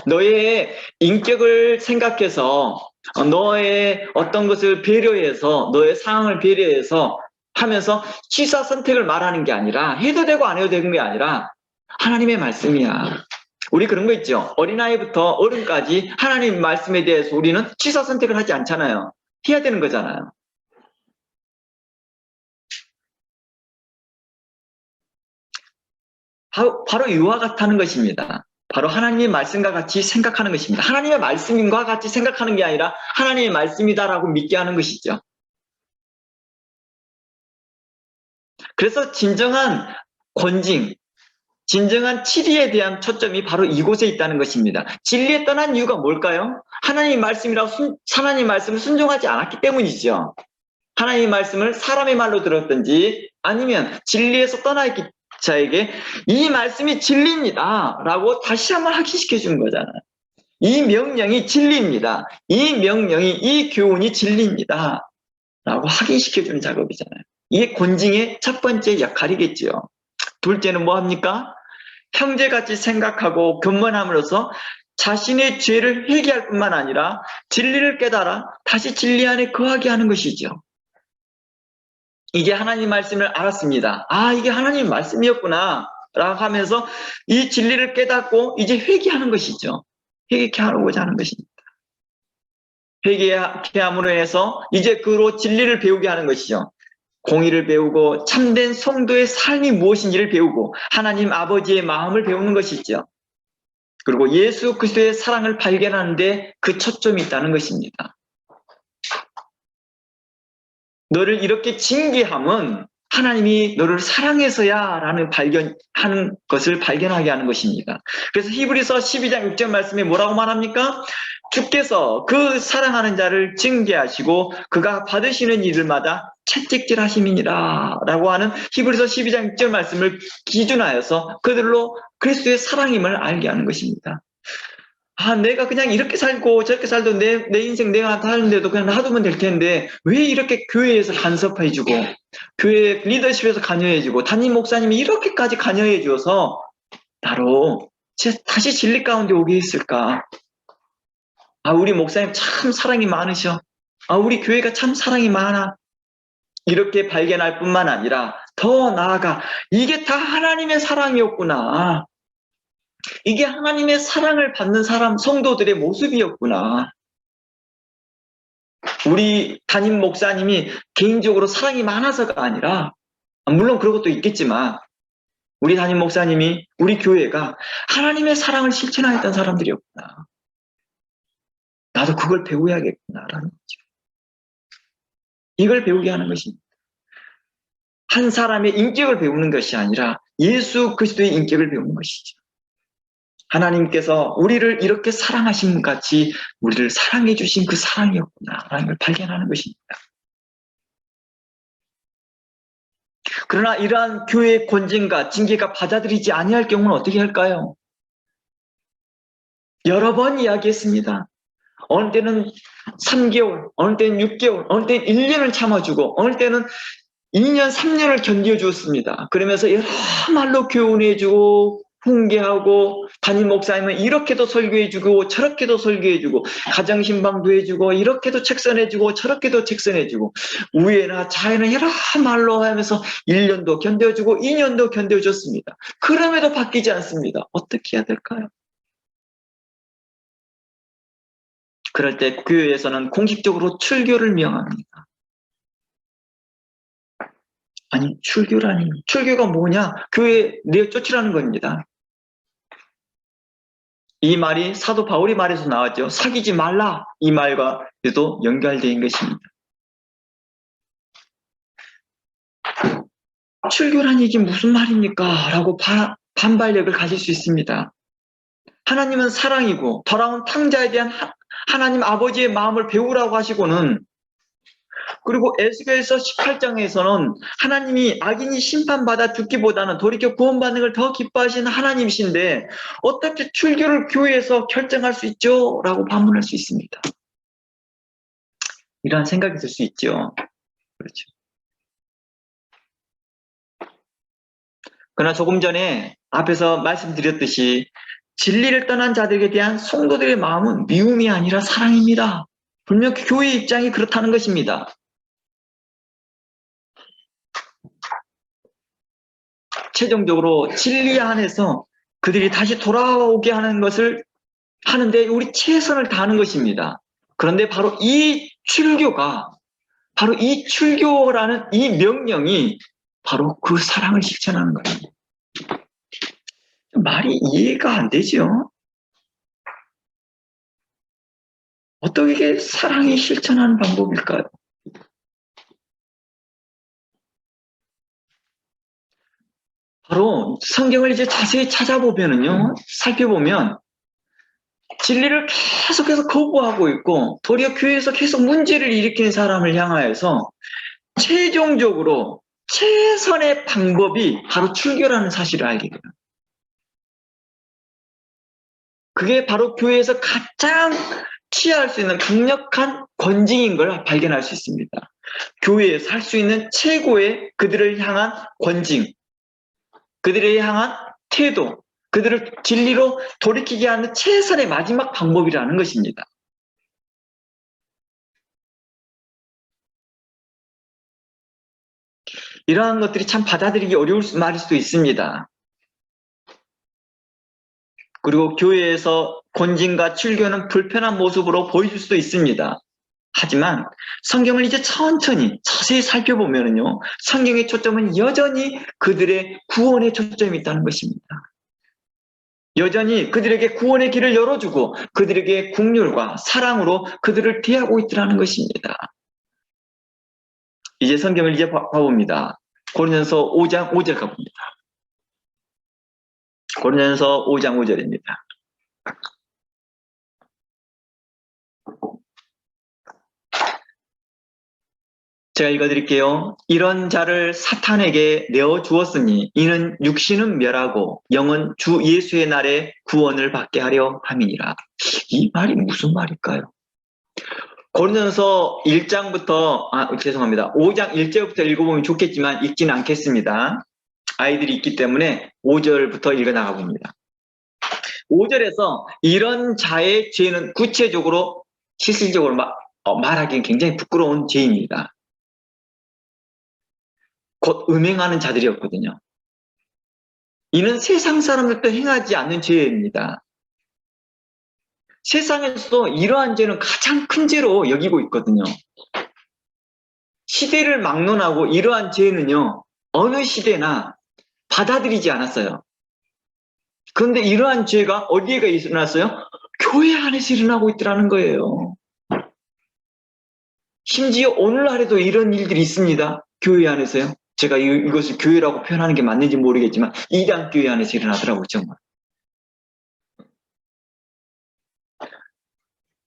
너의 인격을 생각해서 너의 어떤 것을 배려해서 너의 상황을 배려해서 하면서 취사 선택을 말하는 게 아니라, 해도 되고 안 해도 되는 게 아니라 하나님의 말씀이야. 우리 그런 거 있죠. 어린아이부터 어른까지 하나님 말씀에 대해서 우리는 취사 선택을 하지 않잖아요. 해야 되는 거잖아요. 바로 이와 같다는 것입니다. 바로 하나님의 말씀과 같이 생각하는 것입니다. 하나님의 말씀과 같이 생각하는 게 아니라 하나님의 말씀이다라고 믿게 하는 것이죠. 그래서 진정한 권징, 진정한 치리에 대한 초점이 바로 이곳에 있다는 것입니다. 진리에 떠난 이유가 뭘까요? 하나님의 말씀이라고 하나님의 말씀을 순종하지 않았기 때문이죠. 하나님의 말씀을 사람의 말로 들었든지 아니면 진리에서 떠나 있기 자에게 이 말씀이 진리입니다 라고 다시 한번 확신시켜 주는 거잖아요. 이 명령이 진리입니다. 이 명령이, 이 교훈이 진리입니다 라고 확인시켜 주는 작업이잖아요. 이게 권징의 첫 번째 역할이겠죠. 둘째는 뭐 합니까? 형제같이 생각하고 근면함으로써 자신의 죄를 회개할 뿐만 아니라 진리를 깨달아 다시 진리 안에 거하게 하는 것이죠. 이게 하나님 말씀을 알았습니다. 아, 이게 하나님 말씀이었구나 라고 하면서 이 진리를 깨닫고 이제 회개하는 것이죠. 회개케 하고자 하는 것입니다. 회개케 함으로 해서 이제 그로 진리를 배우게 하는 것이죠. 공의를 배우고 참된 성도의 삶이 무엇인지를 배우고 하나님 아버지의 마음을 배우는 것이죠. 그리고 예수 그리스도의 사랑을 발견하는데 그 초점이 있다는 것입니다. 너를 이렇게 징계함은 하나님이 너를 사랑해서야 라는 발견하는 것을 발견하게 하는 것입니다. 그래서 히브리서 12장 6절 말씀에 뭐라고 말합니까? 주께서 그 사랑하는 자를 징계하시고 그가 받으시는 일들마다 채찍질 하심이니라 라고 하는 히브리서 12장 6절 말씀을 기준하여서 그들로 그리스도의 사랑임을 알게 하는 것입니다. 아, 내가 그냥 이렇게 살고 저렇게 살도 내 인생 내가 사는데도 그냥 놔두면 될 텐데 왜 이렇게 교회에서 간섭해주고 교회 리더십에서 관여해주고 담임 목사님이 이렇게까지 관여해줘서 나로 다시 진리 가운데 오게 했을까? 아, 우리 목사님 참 사랑이 많으셔. 아, 우리 교회가 참 사랑이 많아. 이렇게 발견할 뿐만 아니라 더 나아가 이게 다 하나님의 사랑이었구나. 이게 하나님의 사랑을 받는 사람, 성도들의 모습이었구나. 우리 담임 목사님이 개인적으로 사랑이 많아서가 아니라, 물론 그런 것도 있겠지만, 우리 담임 목사님이, 우리 교회가 하나님의 사랑을 실천하였던 사람들이었구나. 나도 그걸 배워야겠구나라는 거죠. 이걸 배우게 하는 것입니다. 한 사람의 인격을 배우는 것이 아니라 예수 그리스도의 인격을 배우는 것이죠. 하나님께서 우리를 이렇게 사랑하신 것 같이 우리를 사랑해 주신 그 사랑이었구나라는 걸 발견하는 것입니다. 그러나 이러한 교회의 권징과 징계가 받아들이지 아니할 경우는 어떻게 할까요? 여러 번 이야기했습니다. 어느 때는 3개월, 어느 때는 6개월, 어느 때는 1년을 참아주고 어느 때는 2년, 3년을 견뎌주었습니다. 그러면서 여러 말로 교훈해주고 훈계하고 담임 목사님은 이렇게도 설교해주고 저렇게도 설교해주고 가정신방도 해주고 이렇게도 책선해주고 저렇게도 책선해주고 우애나 자애는 여러 말로 하면서 1년도 견뎌주고 2년도 견뎌줬습니다. 그럼에도 바뀌지 않습니다. 어떻게 해야 될까요? 그럴 때 교회에서는 공식적으로 출교를 명합니다. 아니, 출교라니. 출교가 뭐냐? 교회 내쫓으라는 겁니다. 이 말이 사도 바울의 말에서 나왔죠. 사귀지 말라. 이 말과도 연결된 것입니다. 출교라니 이게 무슨 말입니까? 라고 반발력을 가질 수 있습니다. 하나님은 사랑이고 돌아온 탕자에 대한 하나님 아버지의 마음을 배우라고 하시고는 그리고 에스겔서 18장에서는 하나님이 악인이 심판받아 죽기보다는 돌이켜 구원받는 걸 더 기뻐하시는 하나님이신데 어떻게 출교를 교회에서 결정할 수 있죠? 라고 반문할 수 있습니다. 이러한 생각이 들 수 있죠. 그렇죠. 그러나 조금 전에 앞에서 말씀드렸듯이 진리를 떠난 자들에 대한 성도들의 마음은 미움이 아니라 사랑입니다. 분명 교회의 입장이 그렇다는 것입니다. 최종적으로 진리 안에서 그들이 다시 돌아오게 하는 것을 하는데 우리 최선을 다하는 것입니다. 그런데 바로 이 출교라는 이 명령이 바로 그 사랑을 실천하는 거예요. 말이 이해가 안 되죠? 어떻게 사랑이 실천하는 방법일까요? 바로 성경을 이제 자세히 찾아보면은요, 살펴보면 진리를 계속해서 거부하고 있고 도리어 교회에서 계속 문제를 일으키는 사람을 향하여서 최종적으로 최선의 방법이 바로 출교라는 사실을 알게 돼요. 그게 바로 교회에서 가장 취할 수 있는 강력한 권징인 걸 발견할 수 있습니다. 교회에서 할 수 있는 최고의 그들을 향한 권징, 그들을 향한 태도, 그들을 진리로 돌이키게 하는 최선의 마지막 방법이라는 것입니다. 이러한 것들이 참 받아들이기 어려울 말일 수도 있습니다. 그리고 교회에서 권징과 출교는 불편한 모습으로 보여줄 수도 있습니다. 하지만 성경을 이제 천천히 자세히 살펴보면요, 성경의 초점은 여전히 그들의 구원의 초점이 있다는 것입니다. 여전히 그들에게 구원의 길을 열어주고 그들에게 긍휼과 사랑으로 그들을 대하고 있다는 것입니다. 이제 성경을 이제 봐봅니다. 고린도전서 5장 5절 가봅니다. 고린도전서 5장 5절입니다. 제가 읽어드릴게요. 이런 자를 사탄에게 내어주었으니 이는 육신은 멸하고 영은 주 예수의 날에 구원을 받게 하려 함이니라. 이 말이 무슨 말일까요? 고린도전서 1장부터 죄송합니다. 5장 1절부터 읽어보면 좋겠지만 읽지는 않겠습니다. 아이들이 있기 때문에 5절부터 읽어나가 봅니다. 5절에서 이런 자의 죄는 구체적으로 실질적으로 말하기엔 굉장히 부끄러운 죄입니다. 곧 음행하는 자들이었거든요. 이는 세상 사람들도 행하지 않는 죄입니다. 세상에서도 이러한 죄는 가장 큰 죄로 여기고 있거든요. 시대를 막론하고 이러한 죄는요, 어느 시대나 받아들이지 않았어요. 그런데 이러한 죄가 어디에 일어났어요? 교회 안에서 일어나고 있더라는 거예요. 심지어 오늘날에도 이런 일들이 있습니다. 교회 안에서요. 제가 이것을 교회라고 표현하는 게 맞는지 모르겠지만 이단 교회 안에서 일어나더라고요. 정말.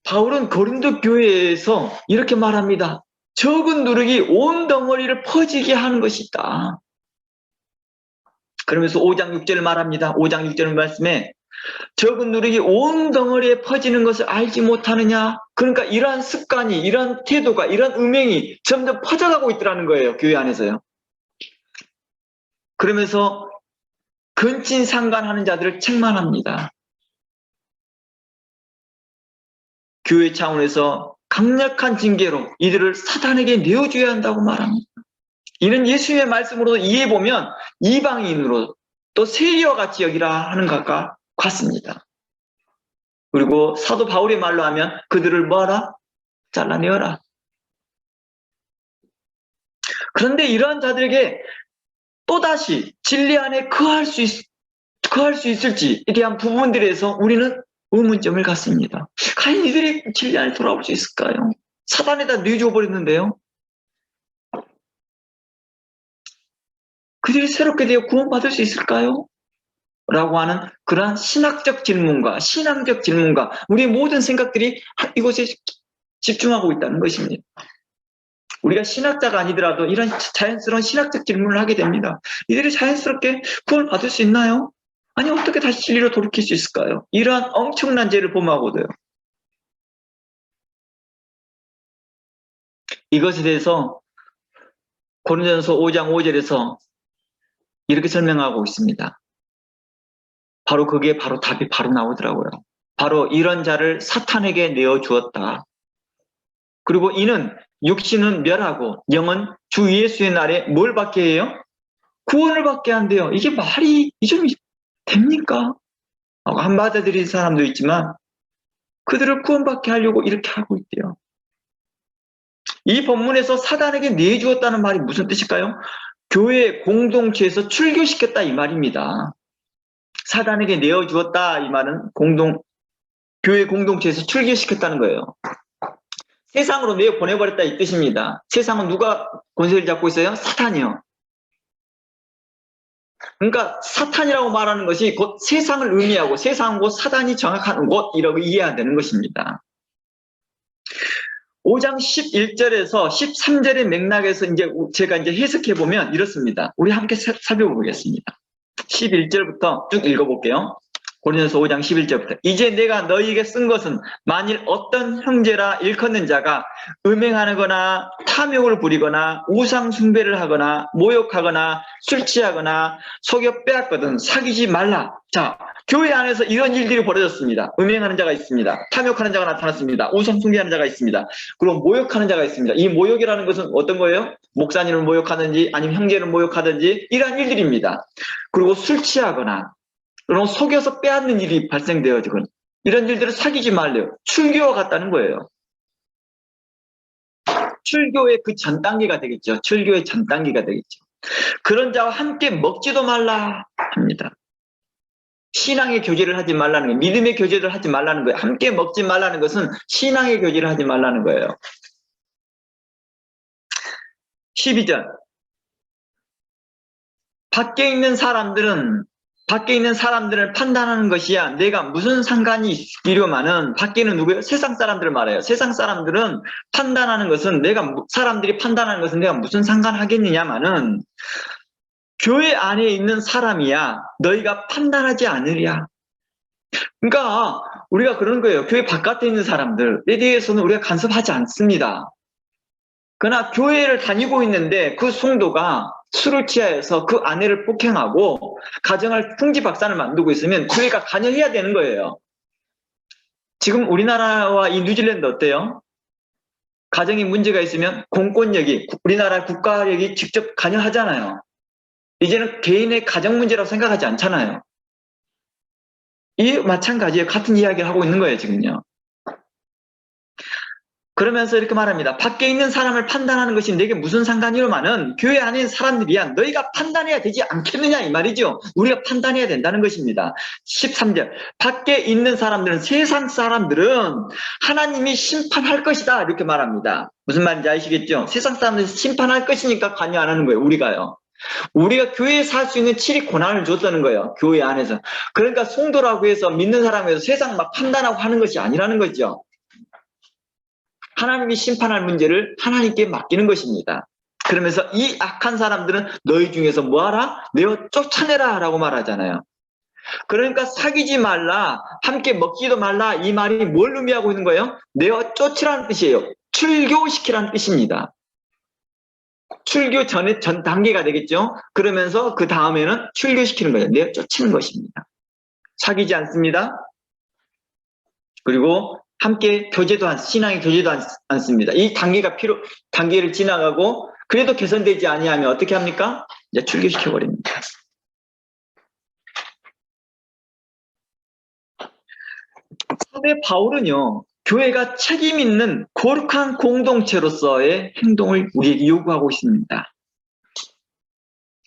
바울은 고린도 교회에서 이렇게 말합니다. 적은 누룩이 온 덩어리를 퍼지게 하는 것이다. 그러면서 5장 6절을 말합니다. 5장 6절 말씀에 적은 누룩이 온 덩어리에 퍼지는 것을 알지 못하느냐. 그러니까 이러한 습관이, 이러한 태도가, 이러한 음행이 점점 퍼져가고 있더라는 거예요. 교회 안에서요. 그러면서 근친상간하는 자들을 책망합니다. 교회 차원에서 강력한 징계로 이들을 사탄에게 내어줘야 한다고 말합니다. 이는 예수님의 말씀으로 이해해보면 이방인으로 또 세리와 같이 여기라 하는 것과 같습니다. 그리고 사도 바울의 말로 하면 그들을 뭐하라? 잘라내어라. 그런데 이러한 자들에게 또다시 진리 안에 거할 수 있을지에 대한 부분들에서 우리는 의문점을 갖습니다. 과연 이들이 진리 안에 돌아올 수 있을까요? 사단에다 내줘버렸는데요. 그들이 새롭게 되어 구원받을 수 있을까요? 라고 하는 그러한 신학적 질문과 신앙적 질문과 우리의 모든 생각들이 이곳에 집중하고 있다는 것입니다. 우리가 신학자가 아니더라도 이런 자연스러운 신학적 질문을 하게 됩니다. 이들이 자연스럽게 구원을 받을 수 있나요? 아니 어떻게 다시 진리로 돌이킬 수 있을까요? 이러한 엄청난 죄를 범하고도요. 이것에 대해서 고린도전서 5장 5절에서 이렇게 설명하고 있습니다. 바로 그게 바로 답이 바로 나오더라고요. 바로 이런 자를 사탄에게 내어주었다. 그리고 이는 육신은 멸하고 영은 주 예수의 날에 뭘 받게 해요? 구원을 받게 한대요. 이게 말이 좀 됩니까? 안 받아들인 사람도 있지만 그들을 구원받게 하려고 이렇게 하고 있대요. 이 본문에서 사단에게 내주었다는 말이 무슨 뜻일까요? 교회 공동체에서 출교시켰다 이 말입니다. 사단에게 내어주었다 이 말은 교회 공동체에서 출교시켰다는 거예요. 세상으로 내보내버렸다 이 뜻입니다. 세상은 누가 권세를 잡고 있어요? 사탄이요. 그러니까 사탄이라고 말하는 것이 곧 세상을 의미하고 세상은 곧 사단이 정확한 곳이라고 이해해야 되는 것입니다. 5장 11절에서 13절의 맥락에서 이제 제가 이제 해석해 보면 이렇습니다. 우리 함께 살펴보겠습니다. 11절부터 쭉 읽어볼게요. 고린도서 5장 11절부터. 이제 내가 너희에게 쓴 것은 만일 어떤 형제라 일컫는 자가 음행하거나 탐욕을 부리거나 우상 숭배를 하거나 모욕하거나 술 취하거나 속여 빼앗거든 사귀지 말라. 자, 교회 안에서 이런 일들이 벌어졌습니다. 음행하는 자가 있습니다. 탐욕하는 자가 나타났습니다. 우상 숭배하는 자가 있습니다. 그리고 모욕하는 자가 있습니다. 이 모욕이라는 것은 어떤 거예요? 목사님을 모욕하든지 아니면 형제를 모욕하든지 이러한 일들입니다. 그리고 술 취하거나 그럼 속여서 빼앗는 일이 발생돼요. 지금 이런 일들을 사귀지 말래요. 출교와 같다는 거예요. 출교의 그 전 단계가 되겠죠. 출교의 전 단계가 되겠죠. 그런 자와 함께 먹지도 말라 합니다. 신앙의 교제를 하지 말라는 거예요. 믿음의 교제를 하지 말라는 거예요. 함께 먹지 말라는 것은 신앙의 교제를 하지 말라는 거예요. 12절. 밖에 있는 사람들을 판단하는 것이야. 내가 무슨 상관이 있기로마는 밖에는 누구예요? 세상 사람들을 말해요. 세상 사람들은 판단하는 것은 사람들이 판단하는 것은 내가 무슨 상관하겠느냐마는 교회 안에 있는 사람이야. 너희가 판단하지 않으랴. 그러니까 우리가 그런 거예요. 교회 바깥에 있는 사람들에 대해서는 우리가 간섭하지 않습니다. 그러나 교회를 다니고 있는데 그 성도가 술을 취하여서 그 아내를 폭행하고 가정을 풍지박산을 만들고 있으면 교회가 관여해야 되는 거예요. 지금 우리나라와 이 뉴질랜드 어때요? 가정에 문제가 있으면 공권력이, 우리나라 국가력이 직접 관여하잖아요. 이제는 개인의 가정 문제라고 생각하지 않잖아요. 이 마찬가지예요. 같은 이야기를 하고 있는 거예요, 지금요. 그러면서 이렇게 말합니다. 밖에 있는 사람을 판단하는 것이 내게 무슨 상관이로마는 교회 안에 있는 사람들이야 너희가 판단해야 되지 않겠느냐 이 말이죠. 우리가 판단해야 된다는 것입니다. 13절. 밖에 있는 사람들은, 세상 사람들은 하나님이 심판할 것이다 이렇게 말합니다. 무슨 말인지 아시겠죠? 세상 사람들은 심판할 것이니까 관여 안 하는 거예요. 우리가요. 우리가 교회에 살 수 있는 칠이 고난을 줬다는 거예요. 교회 안에서. 그러니까 성도라고 해서 믿는 사람에서 세상 막 판단하고 하는 것이 아니라는 거죠. 하나님이 심판할 문제를 하나님께 맡기는 것입니다. 그러면서 이 악한 사람들은 너희 중에서 뭐하라? 내어 쫓아내라 라고 말하잖아요. 그러니까 사귀지 말라, 함께 먹지도 말라, 이 말이 뭘 의미하고 있는 거예요? 내어 쫓으라는 뜻이에요. 출교시키라는 뜻입니다. 출교 전 단계가 되겠죠. 그러면서 그 다음에는 출교시키는 거예요. 내어 쫓는 것입니다. 사귀지 않습니다. 그리고 함께 신앙의 교제도 않습니다. 이 단계를 지나가고 그래도 개선되지 아니하면 어떻게 합니까? 이제 출교시켜 버립니다. 사도 바울은요, 교회가 책임 있는 거룩한 공동체로서의 행동을 우리에게 요구하고 있습니다.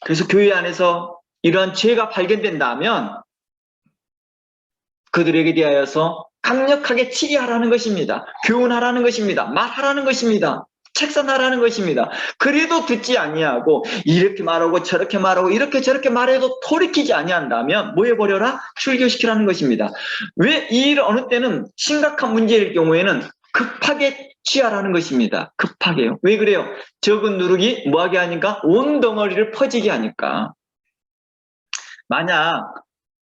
그래서 교회 안에서 이러한 죄가 발견된다면 그들에게 대하여서 강력하게 치리하라는 것입니다. 교훈하라는 것입니다. 말하라는 것입니다. 책선하라는 것입니다. 그래도 듣지 아니하고 이렇게 말하고 저렇게 말하고 이렇게 저렇게 말해도 돌이키지 아니한다면 뭐 해버려라? 출교시키라는 것입니다. 왜 이 일 어느 때는 심각한 문제일 경우에는 급하게 취하라는 것입니다. 급하게요. 왜 그래요? 적은 누룩이 뭐하게 하니까? 온 덩어리를 퍼지게 하니까. 만약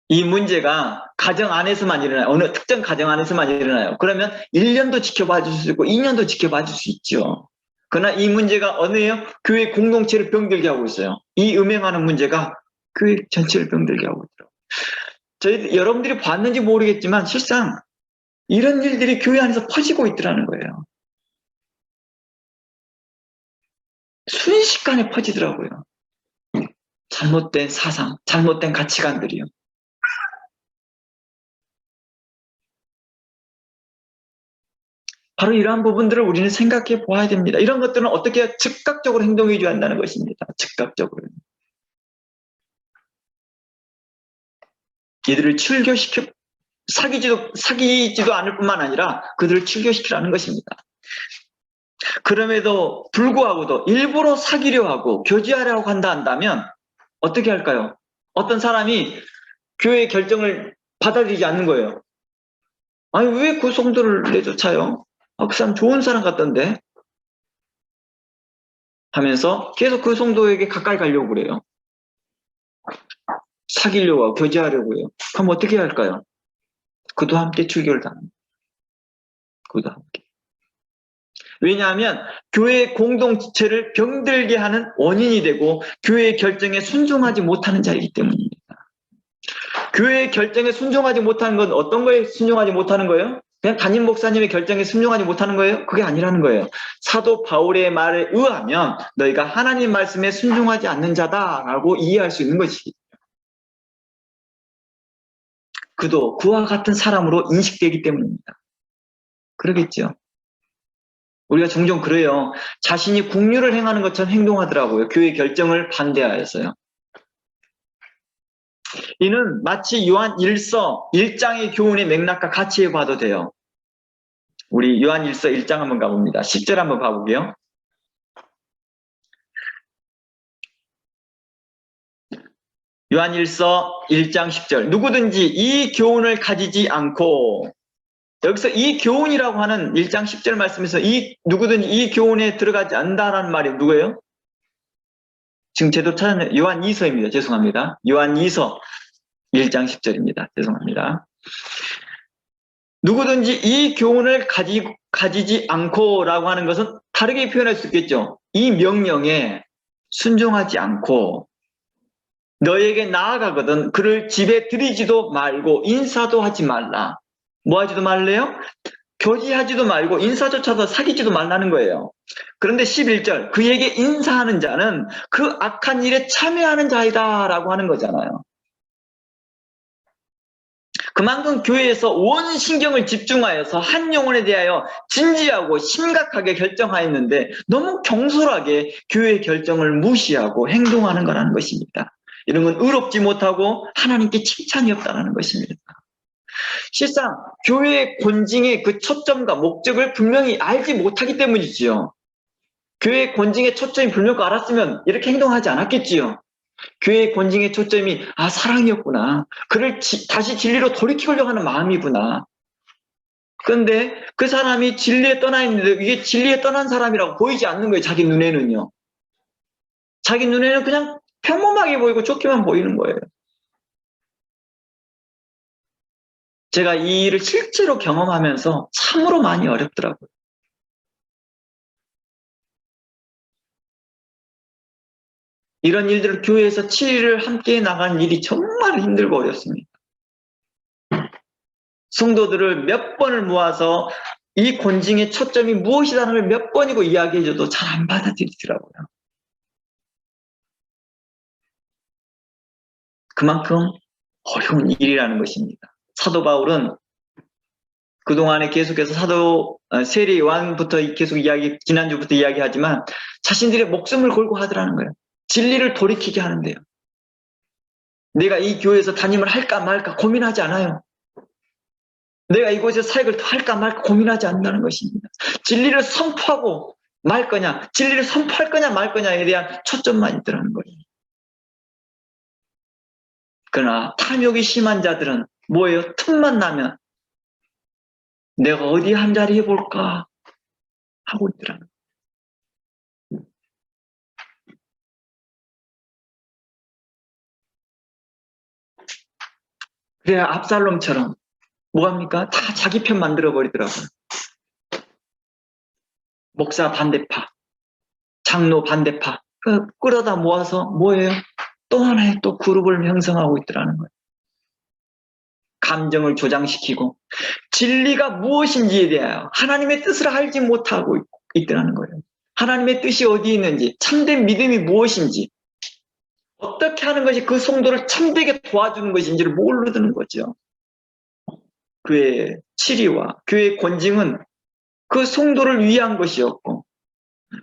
이 문제가 가정 안에서만 일어나요. 어느 특정 가정 안에서만 일어나요. 그러면 1년도 지켜봐 줄 수 있고 2년도 지켜봐 줄 수 있죠. 그러나 이 문제가 어느예요? 교회 공동체를 병들게 하고 있어요. 이 음행하는 문제가 교회 전체를 병들게 하고 있더라고요. 여러분들이 봤는지 모르겠지만 실상 이런 일들이 교회 안에서 퍼지고 있더라는 거예요. 순식간에 퍼지더라고요. 잘못된 사상, 잘못된 가치관들이요. 바로 이러한 부분들을 우리는 생각해 보아야 됩니다. 이런 것들은 어떻게 즉각적으로 행동해 줘야 한다는 것입니다. 즉각적으로. 이들을 사귀지도 않을 뿐만 아니라 그들을 출교시키라는 것입니다. 그럼에도 불구하고도 일부러 사귀려 하고 교제하려고 한다면 어떻게 할까요? 어떤 사람이 교회의 결정을 받아들이지 않는 거예요. 아니 왜 그 성도를 내쫓아요? 그 사람 좋은 사람 같던데? 하면서 계속 그 성도에게 가까이 가려고 그래요. 사귀려고 하고 교제하려고 해요. 그럼 어떻게 해야 할까요? 그도 함께 출교를 당합니다. 그도 함께. 왜냐하면 교회 공동체를 병들게 하는 원인이 되고 교회의 결정에 순종하지 못하는 자이기 때문입니다. 교회의 결정에 순종하지 못하는 건 어떤 거에 순종하지 못하는 거예요? 그냥 담임 목사님의 결정에 순종하지 못하는 거예요? 그게 아니라는 거예요. 사도 바울의 말에 의하면 너희가 하나님 말씀에 순종하지 않는 자다라고 이해할 수 있는 것이. 그도 그와 같은 사람으로 인식되기 때문입니다. 그러겠죠. 우리가 종종 그래요. 자신이 국률을 행하는 것처럼 행동하더라고요. 교회 결정을 반대하여서요. 이는 마치 요한 1서 1장의 교훈의 맥락과 같이 봐도 돼요. 우리 요한 1서 1장 한번 가봅니다. 10절 한번 봐볼게요. 요한 1서 1장 10절. 누구든지 이 교훈을 가지지 않고, 여기서 이 교훈이라고 하는 1장 10절 말씀에서 누구든지 이 교훈에 들어가지 않는다라는 말이 누구예요? 지금 제대로 찾았네요. 요한 2서입니다. 죄송합니다. 요한 2서 1장 10절입니다. 죄송합니다. 누구든지 이 교훈을 가지지 않고라고 하는 것은 다르게 표현할 수 있겠죠. 이 명령에 순종하지 않고 너에게 나아가거든 그를 집에 들이지도 말고 인사도 하지 말라. 뭐 하지도 말래요? 교제하지도 말고 인사조차도 사귀지도 말라는 거예요. 그런데 11절 그에게 인사하는 자는 그 악한 일에 참여하는 자이다 라고 하는 거잖아요. 그만큼 교회에서 온 신경을 집중하여서 한 영혼에 대하여 진지하고 심각하게 결정하였는데 너무 경솔하게 교회의 결정을 무시하고 행동하는 거라는 것입니다. 이런 건 의롭지 못하고 하나님께 칭찬이 없다는 것입니다. 실상 교회의 권징의 그 초점과 목적을 분명히 알지 못하기 때문이지요. 교회의 권징의 초점이 분명히 알았으면 이렇게 행동하지 않았겠지요. 교회의 권징의 초점이 사랑이었구나. 그를 다시 진리로 돌이키려고 하는 마음이구나. 그런데 그 사람이 진리에 떠나 있는데 이게 진리에 떠난 사람이라고 보이지 않는 거예요. 자기 눈에는요. 자기 눈에는 그냥 평범하게 보이고 좋게만 보이는 거예요. 제가 이 일을 실제로 경험하면서 참으로 많이 어렵더라고요. 이런 일들을 교회에서 7일을 함께 나간 일이 정말 힘들고 어렵습니다. 성도들을 몇 번을 모아서 이 권징의 초점이 무엇이라는 걸 몇 번이고 이야기해줘도 잘 안 받아들이더라고요. 그만큼 어려운 일이라는 것입니다. 사도 바울은 그동안에 계속해서 세례 요한부터 계속 지난주부터 이야기하지만 자신들의 목숨을 걸고 하더라는 거예요. 진리를 돌이키게 하는데요. 내가 이 교회에서 담임을 할까 말까 고민하지 않아요. 내가 이곳에서 사역을 더 할까 말까 고민하지 않는다는 것입니다. 진리를 선포하고 말 거냐, 진리를 선포할 거냐 말 거냐에 대한 초점만 있더라는 거예요. 그러나 탐욕이 심한 자들은 뭐예요? 틈만 나면 내가 어디 한 자리 해볼까 하고 있더라는 거예요. 그래야 압살롬처럼 뭐합니까? 다 자기 편 만들어버리더라고요. 목사 반대파, 장로 반대파 끌어다 모아서 뭐예요? 또 하나의 또 그룹을 형성하고 있더라는 거예요. 감정을 조장시키고 진리가 무엇인지에 대하여 하나님의 뜻을 알지 못하고 있더라는 거예요. 하나님의 뜻이 어디 있는지, 참된 믿음이 무엇인지, 어떻게 하는 것이 그 성도를 참되게 도와주는 것인지를 모르는 거죠. 교회의 치리와 교회의 권징은 그 성도를 위한 것이었고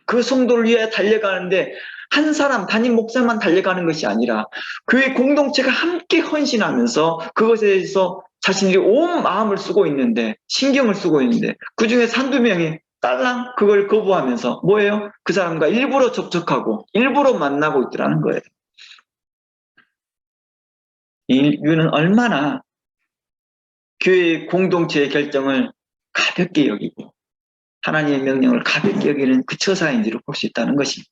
그 성도를 위해 달려가는데 한 사람 담임 목사만 달려가는 것이 아니라 교회 공동체가 함께 헌신하면서 그것에 대해서 자신들이 온 마음을 쓰고 있는데 신경을 쓰고 있는데 그중에 한두 명이 딸랑 그걸 거부하면서 뭐예요? 그 사람과 일부러 접촉하고 일부러 만나고 있더라는 거예요. 이유는 얼마나 교회 공동체의 결정을 가볍게 여기고 하나님의 명령을 가볍게 여기는 그 처사인지를 볼 수 있다는 것입니다.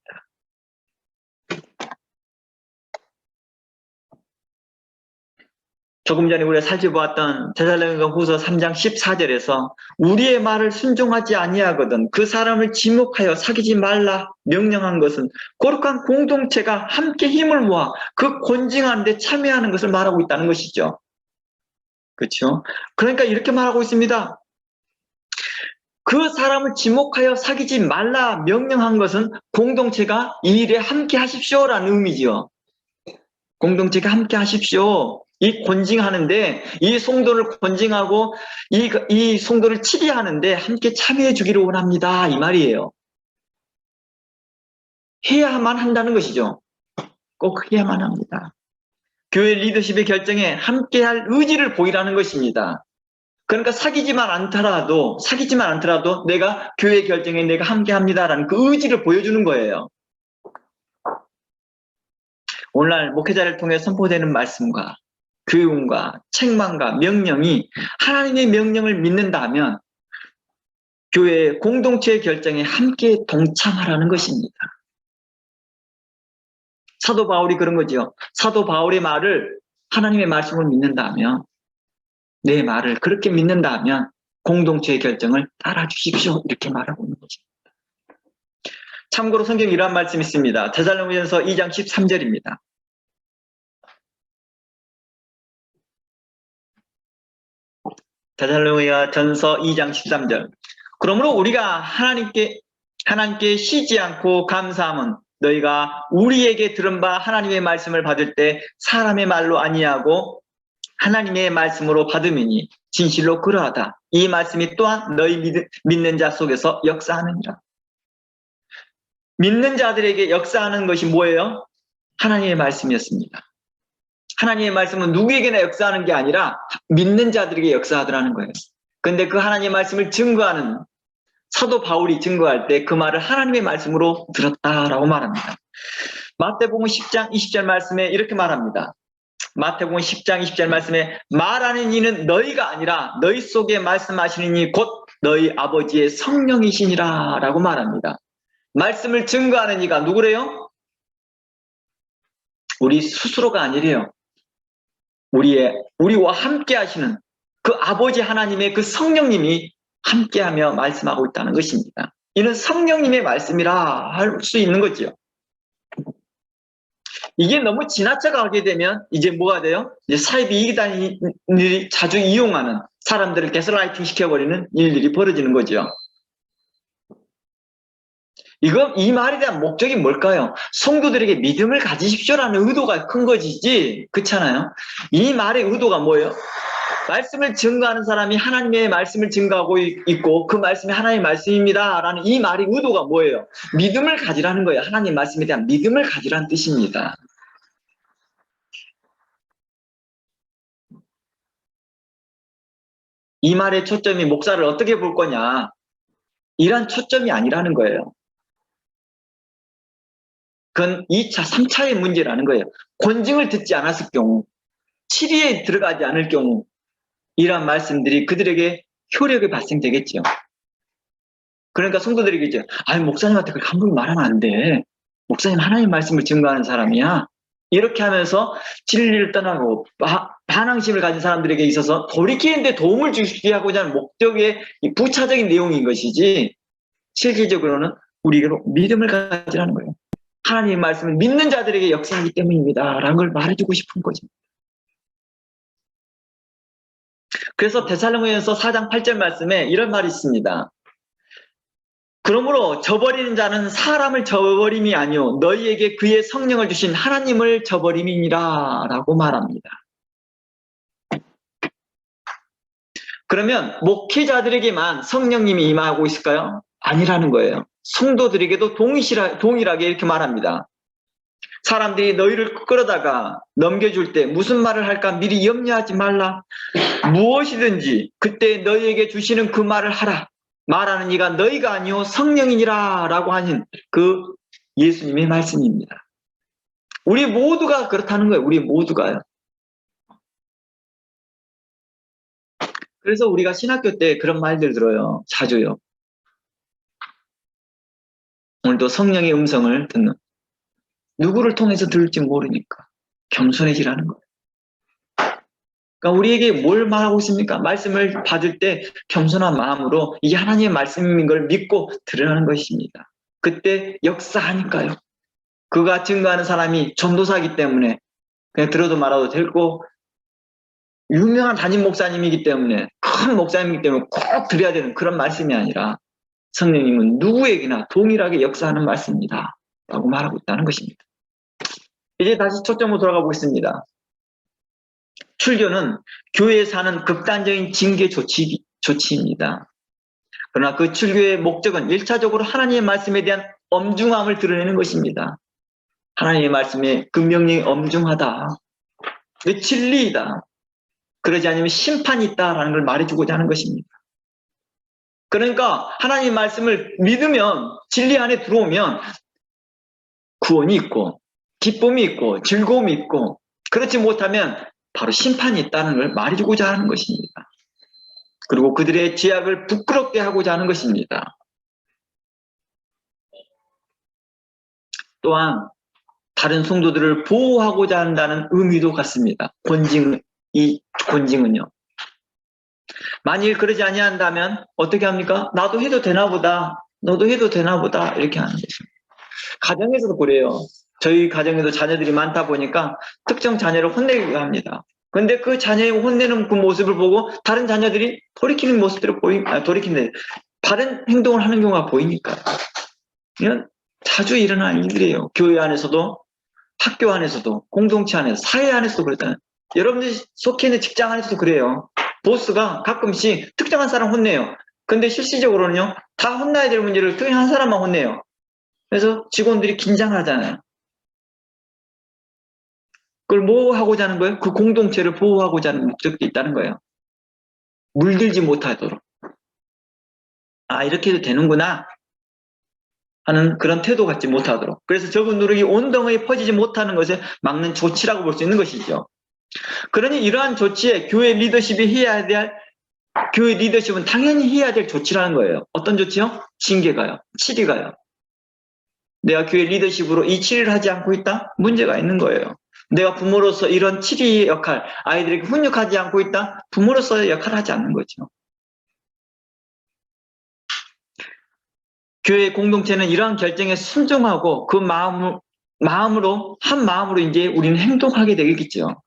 조금 전에 우리가 살펴보았던 데살로니가후서 3장 14절에서 우리의 말을 순종하지 아니하거든 그 사람을 지목하여 사귀지 말라 명령한 것은 거룩한 공동체가 함께 힘을 모아 그 권징하는 데 참여하는 것을 말하고 있다는 것이죠. 그렇죠? 그러니까 이렇게 말하고 있습니다. 그 사람을 지목하여 사귀지 말라 명령한 것은 공동체가 이 일에 함께 하십시오라는 의미지요. 공동체가 함께 하십시오. 이 권징하는데 이 성도를 권징하고 이 성도를 치리하는데 함께 참여해 주기를 원합니다. 이 말이에요. 해야만 한다는 것이죠. 꼭 해야만 합니다. 교회 리더십의 결정에 함께할 의지를 보이라는 것입니다. 그러니까 사귀지만 않더라도 내가 교회 결정에 내가 함께합니다라는 그 의지를 보여주는 거예요. 오늘날 목회자를 통해 선포되는 말씀과 교훈과 책망과 명령이 하나님의 명령을 믿는다면 교회의 공동체의 결정에 함께 동참하라는 것입니다. 사도 바울이 그런 거죠. 사도 바울의 말을 하나님의 말씀을 믿는다면 내 말을 그렇게 믿는다면 공동체의 결정을 따라 주십시오. 이렇게 말하고 있는 거죠. 참고로 성경에 이러한 말씀이 있습니다. 데살로니가전서 2장 13절입니다. 데살로니가전서 2장 13절. 그러므로 우리가 하나님께 쉬지 않고 감사함은 너희가 우리에게 들은 바 하나님의 말씀을 받을 때 사람의 말로 아니하고 하나님의 말씀으로 받음이니 진실로 그러하다. 이 말씀이 또한 너희 믿는 자 속에서 역사하느니라. 믿는 자들에게 역사하는 것이 뭐예요? 하나님의 말씀이었습니다. 하나님의 말씀은 누구에게나 역사하는 게 아니라 믿는 자들에게 역사하더라는 거예요. 그런데 그 하나님의 말씀을 증거하는 사도 바울이 증거할 때 그 말을 하나님의 말씀으로 들었다라고 말합니다. 마태복음 10장 20절 말씀에 이렇게 말합니다. 마태복음 10장 20절 말씀에 말하는 이는 너희가 아니라 너희 속에 말씀하시는 이 곧 너희 아버지의 성령이시니라 라고 말합니다. 말씀을 증거하는 이가 누구래요? 우리 스스로가 아니래요. 우리와 함께 하시는 그 아버지 하나님의 그 성령님이 함께하며 말씀하고 있다는 것입니다. 이는 성령님의 말씀이라 할 수 있는 거죠. 이게 너무 지나쳐가게 되면 이제 뭐가 돼요? 이제 사이비 이단이 자주 이용하는 사람들을 가스라이팅 시켜버리는 일들이 벌어지는 거죠. 이 말에 대한 목적이 뭘까요? 성도들에게 믿음을 가지십시오라는 의도가 큰 것이지, 그렇잖아요? 이 말의 의도가 뭐예요? 말씀을 증거하는 사람이 하나님의 말씀을 증거하고 있고 그 말씀이 하나님의 말씀입니다 라는 이 말의 의도가 뭐예요? 믿음을 가지라는 거예요. 하나님 말씀에 대한 믿음을 가지라는 뜻입니다. 이 말의 초점이 목사를 어떻게 볼 거냐, 이런 초점이 아니라는 거예요. 그건 2차, 3차의 문제라는 거예요. 권징을 듣지 않았을 경우, 치리에 들어가지 않을 경우 이러한 말씀들이 그들에게 효력이 발생되겠죠. 그러니까 성도들에게 이제 목사님한테 그렇게 함부로 말하면 안 돼. 목사님 하나님 말씀을 증거하는 사람이야. 이렇게 하면서 진리를 떠나고 반항심을 가진 사람들에게 있어서 돌이키는 데 도움을 주기 하고자 하는 목적의 부차적인 내용인 것이지 실질적으로는 우리에게로 믿음을 가지라는 거예요. 하나님의 말씀을 믿는 자들에게 역사하기 때문입니다 라는 걸 말해주고 싶은 거죠. 그래서 데살로니가전서 4장 8절 말씀에 이런 말이 있습니다. 그러므로 저버리는 자는 사람을 저버림이 아니요 너희에게 그의 성령을 주신 하나님을 저버림이니라 라고 말합니다. 그러면 목회자들에게만 성령님이 임하고 있을까요? 아니라는 거예요. 성도들에게도 동일하게 이렇게 말합니다. 사람들이 너희를 끌어다가 넘겨줄 때 무슨 말을 할까 미리 염려하지 말라. 무엇이든지 그때 너희에게 주시는 그 말을 하라. 말하는 이가 너희가 아니요 성령이니라 라고 하신 그 예수님의 말씀입니다. 우리 모두가 그렇다는 거예요. 우리 모두가요. 그래서 우리가 신학교 때 그런 말들 들어요. 자주요. 오늘도 성령의 음성을 듣는, 누구를 통해서 들을지 모르니까 겸손해지라는 거예요. 그러니까 우리에게 뭘 말하고 있습니까? 말씀을 받을 때 겸손한 마음으로 이게 하나님의 말씀인 걸 믿고 들으라는 것입니다. 그때 역사하니까요. 그가 증거하는 사람이 전도사이기 때문에 그냥 들어도 말아도 되고, 유명한 담임 목사님이기 때문에, 큰 목사님이기 때문에 꼭 드려야 되는 그런 말씀이 아니라 성령님은 누구에게나 동일하게 역사하는 말씀입니다 라고 말하고 있다는 것입니다. 이제 다시 초점으로 돌아가 보겠습니다. 출교는 교회에서 하는 극단적인 징계 조치입니다. 그러나 그 출교의 목적은 1차적으로 하나님의 말씀에 대한 엄중함을 드러내는 것입니다. 하나님의 말씀에 그 명령이 엄중하다, 그 진리이다, 그러지 않으면 심판이 있다라는 걸 말해주고자 하는 것입니다. 그러니까 하나님의 말씀을 믿으면, 진리 안에 들어오면 구원이 있고 기쁨이 있고 즐거움이 있고, 그렇지 못하면 바로 심판이 있다는 걸 말해주고자 하는 것입니다. 그리고 그들의 죄악을 부끄럽게 하고자 하는 것입니다. 또한 다른 성도들을 보호하고자 한다는 의미도 같습니다. 이 권징은요. 만일 그러지 아니한다면 어떻게 합니까? 나도 해도 되나 보다, 너도 해도 되나 보다, 이렇게 하는 것입니다. 가정에서도 그래요. 저희 가정에도 자녀들이 많다 보니까 특정 자녀를 혼내기도 합니다. 근데 그 자녀의 혼내는 그 모습을 보고 다른 자녀들이 돌이키는 모습들을 돌이키는데 다른 행동을 하는 경우가 보이니까. 이런 자주 일어나는 일들이에요. 교회 안에서도, 학교 안에서도, 공동체 안에서, 사회 안에서도 그렇잖아요. 여러분들이 속해 있는 직장 안에서도 그래요. 보스가 가끔씩 특정한 사람 혼내요. 근데 실질적으로는요, 다 혼나야 될 문제를 특정 한 사람만 혼내요. 그래서 직원들이 긴장하잖아요. 그걸 뭐 하고자 하는 거예요? 그 공동체를 보호하고자 하는 목적도 있다는 거예요. 물들지 못하도록. 아, 이렇게 해도 되는구나 하는 그런 태도 갖지 못하도록. 그래서 적은 누룩이 온 덩어리에 퍼지지 못하는 것을 막는 조치라고 볼 수 있는 것이죠. 그러니 이러한 조치에 교회 리더십이 해야 될, 교회 리더십은 당연히 해야 될 조치라는 거예요. 어떤 조치요? 징계가요. 치리가요. 내가 교회 리더십으로 이 치리를 하지 않고 있다? 문제가 있는 거예요. 내가 부모로서 이런 치리의 역할, 아이들에게 훈육하지 않고 있다? 부모로서의 역할을 하지 않는 거죠. 교회 공동체는 이러한 결정에 순종하고 그 마음으로, 한 마음으로 이제 우리는 행동하게 되겠죠.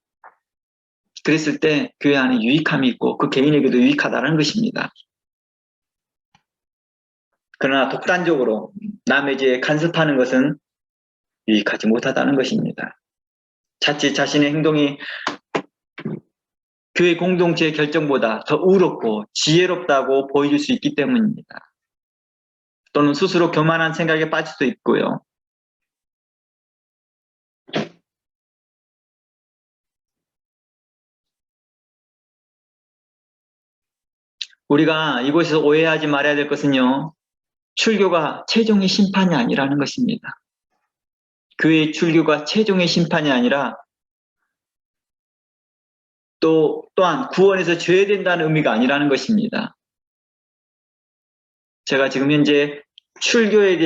그랬을 때 교회 안에 유익함이 있고 그 개인에게도 유익하다는 것입니다. 그러나 독단적으로 남의 죄에 간섭하는 것은 유익하지 못하다는 것입니다. 자칫 자신의 행동이 교회 공동체의 결정보다 더 의롭고 지혜롭다고 보여줄 수 있기 때문입니다. 또는 스스로 교만한 생각에 빠질 수도 있고요. 우리가 이곳에서 오해하지 말아야 될 것은요, 출교가 최종의 심판이 아니라는 것입니다. 교회의 출교가 최종의 심판이 아니라 또한 구원에서 제외된다는 의미가 아니라는 것입니다. 제가 지금 현재 출교에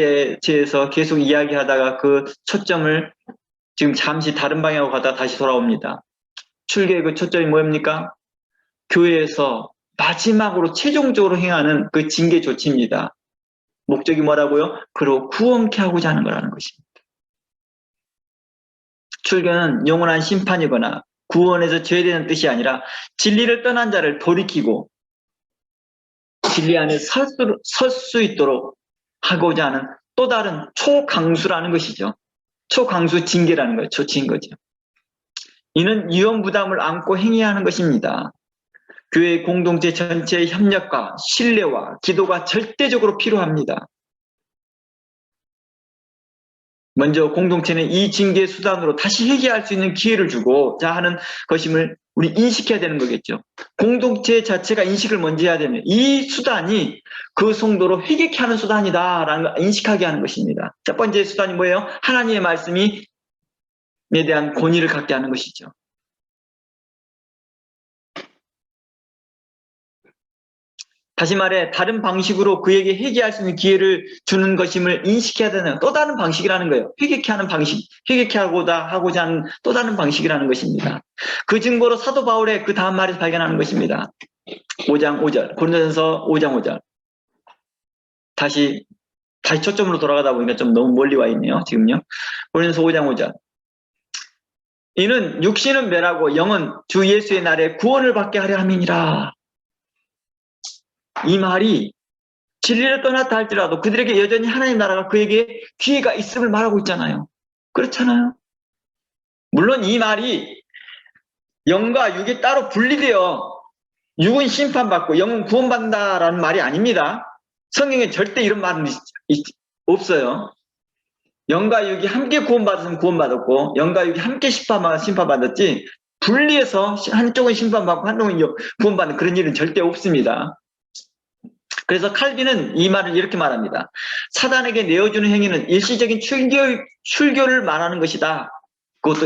대해서 계속 이야기하다가 그 초점을 지금 잠시 다른 방향으로 가다가 다시 돌아옵니다. 출교의 그 초점이 뭐입니까? 교회에서 마지막으로 최종적으로 행하는 그 징계 조치입니다. 목적이 뭐라고요? 그로 구원케 하고자 하는 거라는 것입니다. 출교는 영원한 심판이거나 구원에서 제외되는 뜻이 아니라 진리를 떠난 자를 돌이키고 진리 안에 설 수 있도록 하고자 하는 또 다른 초강수라는 것이죠. 초강수 징계라는 거예요. 조치인 거죠. 이는 위험 부담을 안고 행해야 하는 것입니다. 교회 공동체 전체의 협력과 신뢰와 기도가 절대적으로 필요합니다. 먼저 공동체는 이 징계 수단으로 다시 회개할 수 있는 기회를 주고자 하는 것임을 우리 인식해야 되는 거겠죠. 공동체 자체가 인식을 먼저 해야 되면 이 수단이 그 성도로 회개케 하는 수단이다라는 걸 인식하게 하는 것입니다. 첫 번째 수단이 뭐예요? 하나님의 말씀에 대한 권위를 갖게 하는 것이죠. 다시 말해 다른 방식으로 그에게 회개할 수 있는 기회를 주는 것임을 인식해야 되는 또 다른 방식이라는 거예요. 회개케 하는 방식, 회개케 하고자 하는 또 다른 방식이라는 것입니다. 그 증거로 사도 바울의 그 다음 말을 발견하는 것입니다. 5장 5절, 고린도전서 5장 5절. 다시 초점으로 돌아가다 보니까 좀 너무 멀리 와 있네요. 지금요. 고린도전서 5장 5절. 이는 육신은 멸하고 영은 주 예수의 날에 구원을 받게 하려 함이니라. 이 말이 진리를 떠났다 할지라도 그들에게 여전히 하나님 나라가 그에게 기회가 있음을 말하고 있잖아요. 그렇잖아요. 물론 이 말이 영과 육이 따로 분리되어 육은 심판받고 영은 구원받는다라는 말이 아닙니다. 성경에 절대 이런 말은 없어요. 영과 육이 함께 구원받았으면 구원받았고 영과 육이 함께 심판받았지 분리해서 한쪽은 심판받고 한쪽은 구원받는 그런 일은 절대 없습니다. 그래서 칼빈은 이 말을 이렇게 말합니다. 사단에게 내어주는 행위는 일시적인 출교를 말하는 것이다.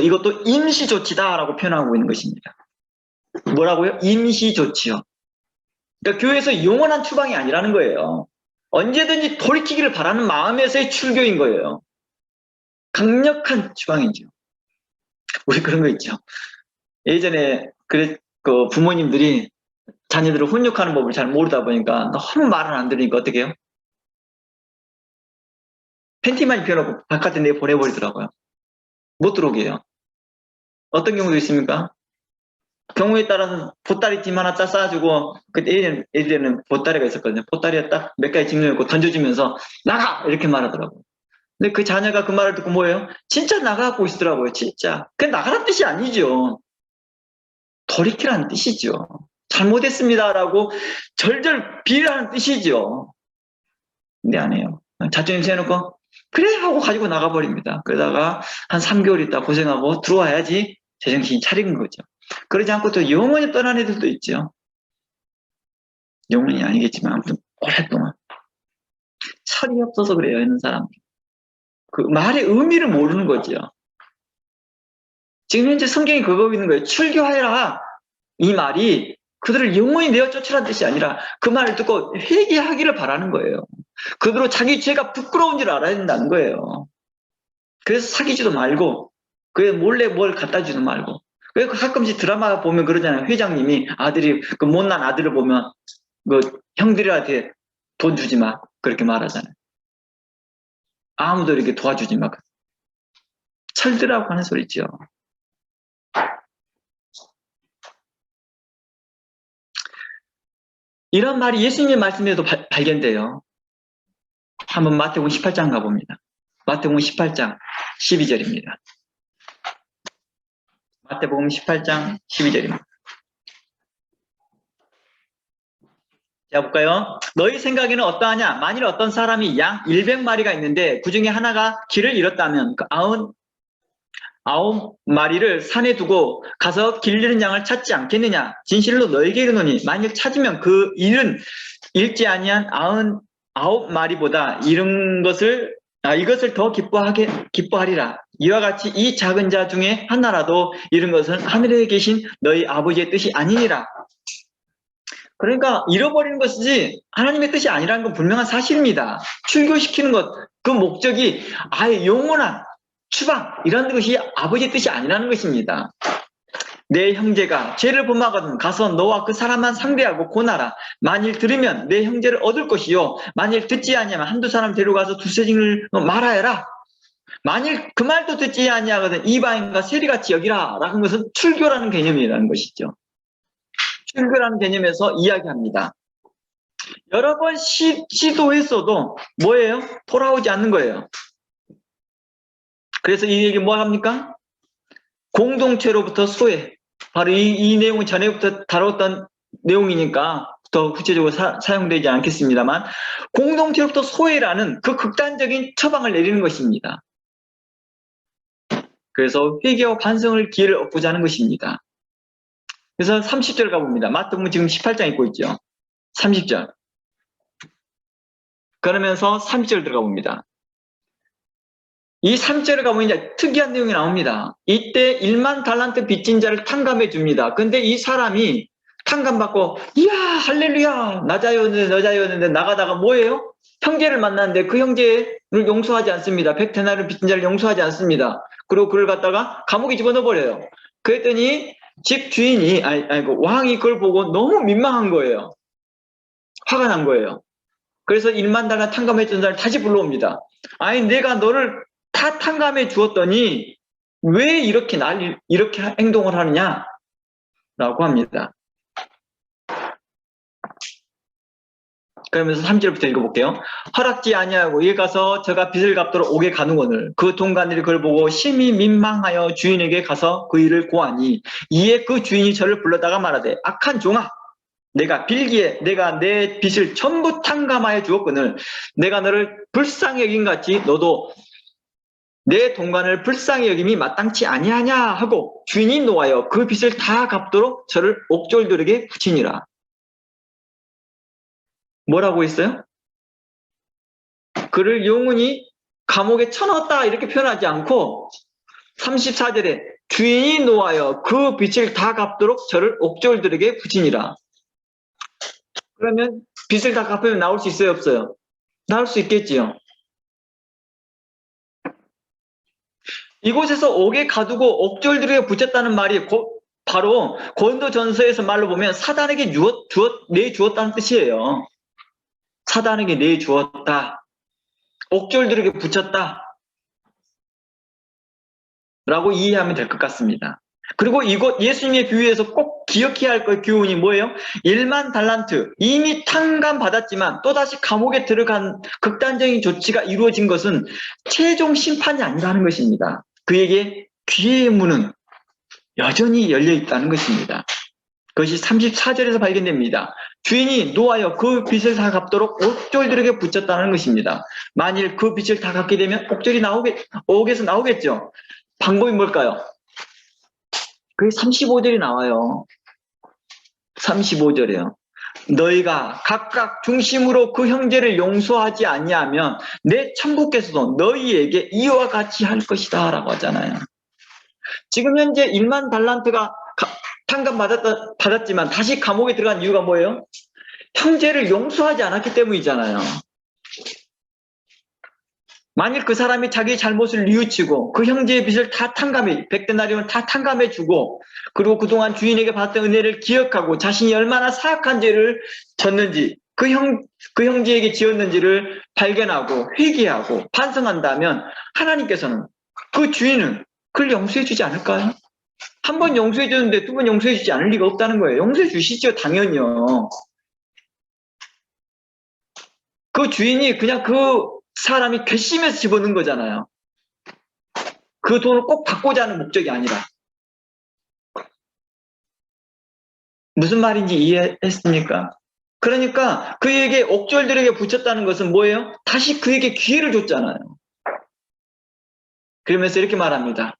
이것도 임시조치다라고 표현하고 있는 것입니다. 뭐라고요? 임시조치요. 그러니까 교회에서 영원한 추방이 아니라는 거예요. 언제든지 돌이키기를 바라는 마음에서의 출교인 거예요. 강력한 추방이죠. 우리 그런 거 있죠. 예전에 그 부모님들이 자녀들을 훈육하는 법을 잘 모르다 보니까 너무 말을 안 들으니까 어떻게 해요? 팬티만 입혀놓고 바깥에 내보내버리더라고요. 못 들어오게 해요. 어떤 경우도 있습니까? 경우에 따라서 보따리 짐 하나 싸가지고 그때 예전에는 보따리가 있었거든요. 보따리에 딱 몇 가지 짐 넣고 던져주면서 나가! 이렇게 말하더라고요. 근데 그 자녀가 그 말을 듣고 뭐예요? 진짜 나가고 있더라고요. 진짜. 그게 나가란 뜻이 아니죠. 돌이키라는 뜻이죠. 잘못했습니다라고 절절 비라는 뜻이죠. 근데 안 해요. 자존심 세워놓고 그래 하고 가지고 나가버립니다. 그러다가 한 3개월 있다 고생하고 들어와야지 제정신이 차린 거죠. 그러지 않고 또 영원히 떠난 애들도 있죠. 영원히 아니겠지만 아무튼 오랫동안. 철이 없어서 그래요. 이런 사람들. 그 말의 의미를 모르는 거죠. 지금 현재 성경이 그거 있는 거예요. 출교하여라. 이 말이 그들을 영원히 내어 쫓으라는 뜻이 아니라 그 말을 듣고 회개하기를 바라는 거예요. 그대로 자기 죄가 부끄러운 줄 알아야 된다는 거예요. 그래서 사귀지도 말고 그에 몰래 뭘 갖다 주지도 말고 그래서 가끔씩 드라마 보면 그러잖아요. 회장님이 아들이 그 못난 아들을 보면 그 형들한테 돈 주지 마 그렇게 말하잖아요. 아무도 이렇게 도와주지 마. 철들라고 하는 소리죠. 이런 말이 예수님의 말씀에도 발견돼요. 한번 마태복음 18장 가봅니다. 마태복음 18장 12절입니다. 마태복음 18장 12절입니다. 자, 볼까요? 너희 생각에는 어떠하냐? 만일 어떤 사람이 양 100마리가 있는데 그 중에 하나가 길을 잃었다면 그 99마리를 산에 두고 가서 길 잃은 양을 찾지 않겠느냐? 진실로 너희에게 이르노니 만일 찾으면 그 일은 잃지 아니한 99마리보다 이것을 더 기뻐하리라. 이와 같이 이 작은 자 중에 하나라도 잃은 것은 하늘에 계신 너희 아버지의 뜻이 아니니라. 그러니까 잃어버리는 것이지 하나님의 뜻이 아니라는 건 분명한 사실입니다. 출교시키는 것, 그 목적이 아예 영원한 추방 이런 것이 아버지의 뜻이 아니라는 것입니다. 내 형제가 죄를 범하거든 가서 너와 그 사람만 상대하고 고나라. 만일 들으면 내 형제를 얻을 것이요 만일 듣지 아니하면 한두 사람 데려가서 두세 징을 말하여라. 만일 그 말도 듣지 아니하거든 이방인과 세리같이 여기라 라는 것은 출교라는 개념이라는 것이죠. 출교라는 개념에서 이야기합니다. 여러 번 시도했어도 뭐예요? 돌아오지 않는 거예요. 그래서 이 얘기 뭐 합니까? 공동체로부터 소외. 바로 이 내용은 전에부터 다뤘던 내용이니까 더 구체적으로 사용되지 않겠습니다만 공동체로부터 소외라는 그 극단적인 처방을 내리는 것입니다. 그래서 회개와 반성을 기회를 얻고자 하는 것입니다. 그래서 30절 가봅니다. 마태복음 지금 18장 읽고 있죠. 30절. 그러면서 30절 들어가 봅니다. 이 3절에 가보면 이제 특이한 내용이 나옵니다. 이때 1만 달란트 빚진 자를 탕감해 줍니다. 근데 이 사람이 탕감받고 이야 할렐루야 나 자유였는데 나가다가 뭐예요? 형제를 만났는데 그 형제를 용서하지 않습니다. 100데나리온 빚진 자를 용서하지 않습니다. 그리고 그를 갖다가 감옥에 집어넣어버려요. 그랬더니 집 주인이 아이고 왕이 그걸 보고 너무 민망한 거예요. 화가 난 거예요. 그래서 1만 달러 탕감해 준 자를 다시 불러옵니다. 아니 내가 너를 다 탕감해 주었더니 왜 이렇게 이렇게 행동을 하느냐? 라고 합니다. 그러면서 3절부터 읽어볼게요. 허락지 아니하고 이에 가서 저가 빚을 갚도록 옥에 가누거늘 그 동간들이 그를 보고 심히 민망하여 주인에게 가서 그 일을 고하니 이에 그 주인이 저를 불러다가 말하되 악한 종아 내가 빌기에 내가 내 빚을 전부 탕감하여 주었거늘 내가 너를 불쌍히 여긴 같이 너도 내 동간을 불쌍히 여김이 마땅치 아니하냐 하고 주인이 노하여 그 빚을 다 갚도록 저를 옥졸들에게 붙이니라. 뭐라고 했어요? 그를 영원히 감옥에 쳐넣었다 이렇게 표현하지 않고 34절에 주인이 노하여 그 빚을 다 갚도록 저를 옥졸들에게 붙이니라. 그러면 빚을 다 갚으면 나올 수 있어요? 없어요? 나올 수 있겠지요. 이곳에서 옥에 가두고 옥졸들에게 붙였다는 말이 바로 고린도전서에서 말로 보면 사단에게 내주었다는 뜻이에요. 사단에게 내주었다. 옥졸들에게 붙였다. 라고 이해하면 될 것 같습니다. 그리고 이곳 예수님의 비유에서 꼭 기억해야 할 교훈이 뭐예요? 1만 달란트 이미 탕감받았지만 또다시 감옥에 들어간 극단적인 조치가 이루어진 것은 최종 심판이 아니라는 것입니다. 그에게 기회의 문은 여전히 열려 있다는 것입니다. 그것이 34절에서 발견됩니다. 주인이 노하여 그 빚을 다 갚도록 옥졸들에게 붙였다는 것입니다. 만일 그 빚을 다 갚게 되면 옥에서 나오겠죠. 방법이 뭘까요? 그게 35절이 나와요. 35절이에요. 너희가 각각 중심으로 그 형제를 용서하지 아니하면 내 천부께서도 너희에게 이와 같이 할 것이다 라고 하잖아요. 지금 현재 1만 달란트가 탕감받았지만 다시 감옥에 들어간 이유가 뭐예요? 형제를 용서하지 않았기 때문이잖아요. 만일 그 사람이 자기 잘못을 뉘우치고 그 형제의 빚을 다 100데나리온을 다 탕감해주고 그리고 그동안 주인에게 받았던 은혜를 기억하고 자신이 얼마나 사악한 죄를 졌는지 그 형제에게 지었는지를 발견하고 회개하고 반성한다면 하나님께서는 그 주인은 그를 용서해 주지 않을까요? 한 번 용서해 줬는데 두 번 용서해 주지 않을 리가 없다는 거예요. 용서해 주시죠, 당연히요. 그 주인이 그냥 그 사람이 괘씸해서 집어넣은 거잖아요. 그 돈을 꼭 받고자 하는 목적이 아니라. 무슨 말인지 이해했습니까? 그러니까 그에게 옥졸들에게 붙였다는 것은 뭐예요? 다시 그에게 기회를 줬잖아요. 그러면서 이렇게 말합니다.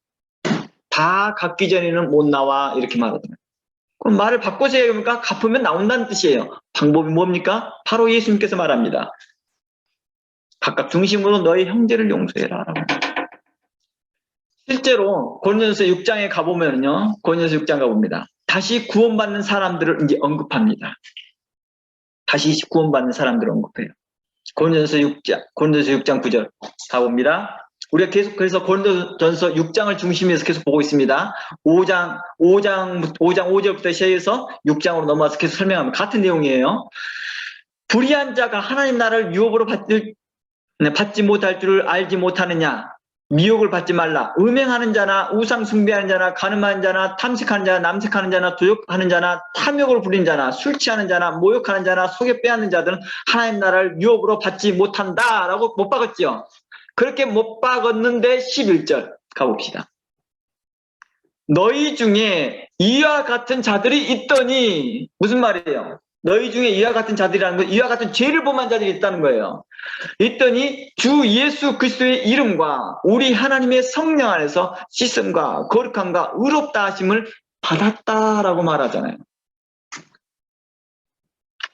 다 갚기 전에는 못 나와 이렇게 말하잖아요. 그럼 말을 바꿔서 얘기하니까 갚으면 나온다는 뜻이에요. 방법이 뭡니까? 바로 예수님께서 말합니다. 각각 중심으로 너희 형제를 용서해라. 실제로 고린도전서 6장에 가보면요. 고린도전서 6장 가봅니다. 다시 구원받는 사람들을 이제 언급합니다. 다시 구원받는 사람들을 언급해요. 고린도전서 6장 9절 가봅니다. 우리가 계속 그래서 고린도전서 6장을 중심에서 계속 보고 있습니다. 5장 5절부터 시작해서 6장으로 넘어와서 계속 설명하면 같은 내용이에요. 불의한 자가 하나님 나라를 유업으로 받지 못할 줄을 알지 못하느냐? 미혹을 받지 말라. 음행하는 자나 우상 숭배하는 자나 가늠하는 자나 탐식하는 자나 남색하는 자나 도욕하는 자나 탐욕을 부리는 자나 술 취하는 자나 모욕하는 자나 속여 빼앗는 자들은 하나님 나라를 유업으로 받지 못한다라고 못 박았지요. 그렇게 못 박았는데 11절 가봅시다. 너희 중에 이와 같은 자들이 있더니 무슨 말이에요? 너희 중에 이와 같은 자들이라는 건 이와 같은 죄를 범한 자들이 있다는 거예요. 있더니 주 예수 그리스도의 이름과 우리 하나님의 성령 안에서 씻음과 거룩함과 의롭다 하심을 받았다라고 말하잖아요.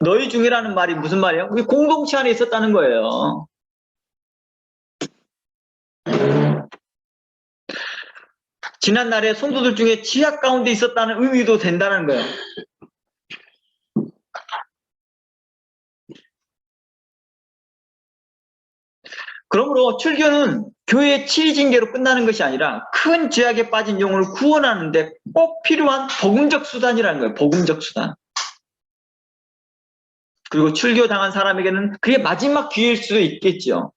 너희 중이라는 말이 무슨 말이에요? 우리 공동체 안에 있었다는 거예요. 지난날에 성도들 중에 지하 가운데 있었다는 의미도 된다는 거예요. 그러므로 출교는 교회의 치의징계로 끝나는 것이 아니라 큰 죄악에 빠진 영혼을 구원하는데 꼭 필요한 복음적 수단이라는 거예요. 복음적 수단. 그리고 출교당한 사람에게는 그게 마지막 기회일 수도 있겠죠.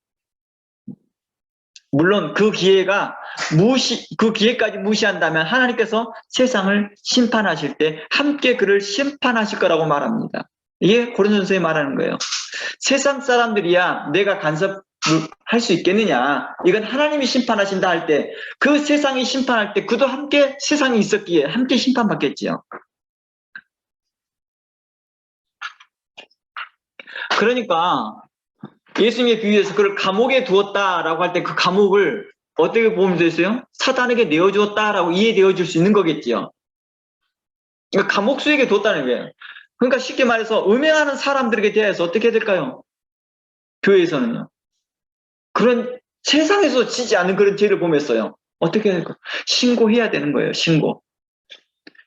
물론 그 기회까지 무시한다면 하나님께서 세상을 심판하실 때 함께 그를 심판하실 거라고 말합니다. 이게 고린도전서에 말하는 거예요. 세상 사람들이야 내가 간섭할 수 있겠느냐. 이건 하나님이 심판하신다 할 때, 그 세상이 심판할 때 그도 함께 세상이 있었기에 함께 심판받겠지요. 그러니까 예수님의 비유에서 그를 감옥에 두었다라고 할 때 그 감옥을 어떻게 보면 되세요? 사단에게 내어주었다라고 이해되어 줄 수 있는 거겠지요. 그러니까 감옥 수에게 뒀다는 거예요. 그러니까 쉽게 말해서 음행하는 사람들에게 대해서 어떻게 될까요? 교회에서는요. 그런 세상에서 지지 않는 그런 죄를 보면서요. 어떻게 해야 될까요? 신고해야 되는 거예요.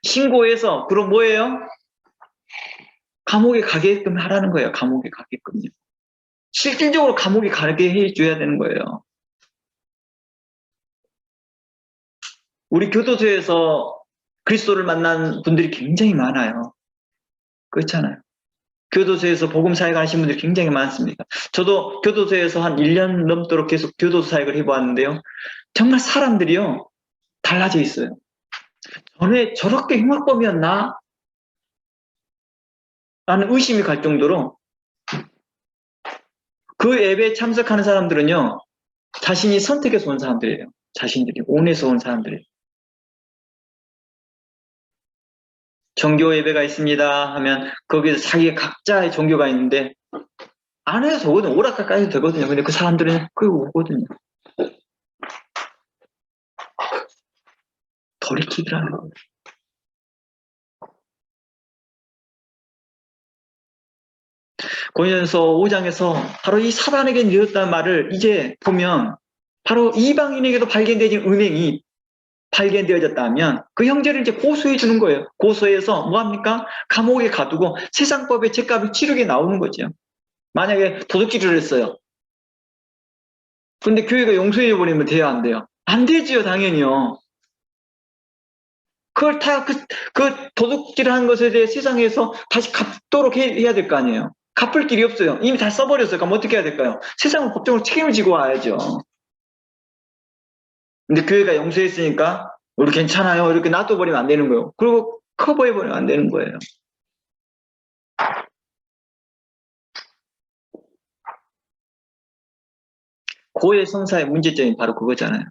신고해서 그럼 뭐예요? 감옥에 가게끔 하라는 거예요. 감옥에 가게끔요. 실질적으로 감옥에 가게 해줘야 되는 거예요. 우리 교도소에서 그리스도를 만난 분들이 굉장히 많아요. 그렇잖아요. 교도소에서 복음 사역을 하신 분들이 굉장히 많습니다. 저도 교도소에서 한 1년 넘도록 계속 교도소 사역을 해보았는데요. 정말 사람들이요. 달라져 있어요. 전에 저렇게 흉악범이었나? 라는 의심이 갈 정도로 그 예배에 참석하는 사람들은요. 자신이 선택해서 온 사람들이에요. 자신들이 온에서 온 사람들이에요. 종교 예배가 있습니다 하면 거기서 자기 각자의 종교가 있는데 안 해도 되거든요. 오락가까지 해도 되거든요. 근데 그 사람들은 그게 오거든요. 돌이키더라는 거예요. 고린도전서 5장에서 바로 이 사단에게 내렸다는 말을 이제 보면 바로 이방인에게도 발견되는 은행이 발견되어졌다면 그 형제를 이제 고소해 주는 거예요. 고소해서 뭐합니까? 감옥에 가두고 세상법의 죗값을 치르게 나오는 거죠. 만약에 도둑질을 했어요. 근데 교회가 용서해 버리면 돼요, 안 돼요? 안 되지요, 당연히요. 그걸 그 도둑질을 한 것에 대해 세상에서 다시 갚도록 해야 될 거 아니에요. 갚을 길이 없어요. 이미 다 써버렸어요. 그럼 어떻게 해야 될까요? 세상은 법적으로 책임을 지고 와야죠. 근데 교회가 용서했으니까 우리 괜찮아요. 이렇게 놔둬버리면 안 되는 거예요. 그리고 커버해버리면 안 되는 거예요. 고해 성사의 문제점이 바로 그거잖아요.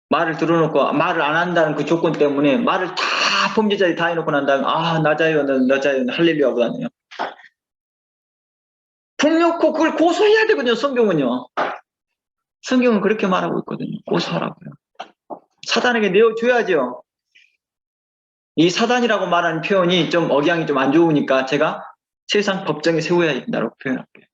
말을 들어놓고 말을 안 한다는 그 조건 때문에 말을 다 범죄자들이 다 해놓고 난 다음에 나자요, 나자요, 할렐루야보다는요. 북놓고 그걸 고소해야 되거든요. 성경은요. 성경은 그렇게 말하고 있거든요. 고소하라고요. 사단에게 내어줘야죠. 이 사단이라고 말하는 표현이 좀 억양이 좀 안 좋으니까 제가 세상 법정에 세워야 된다고 표현할게요.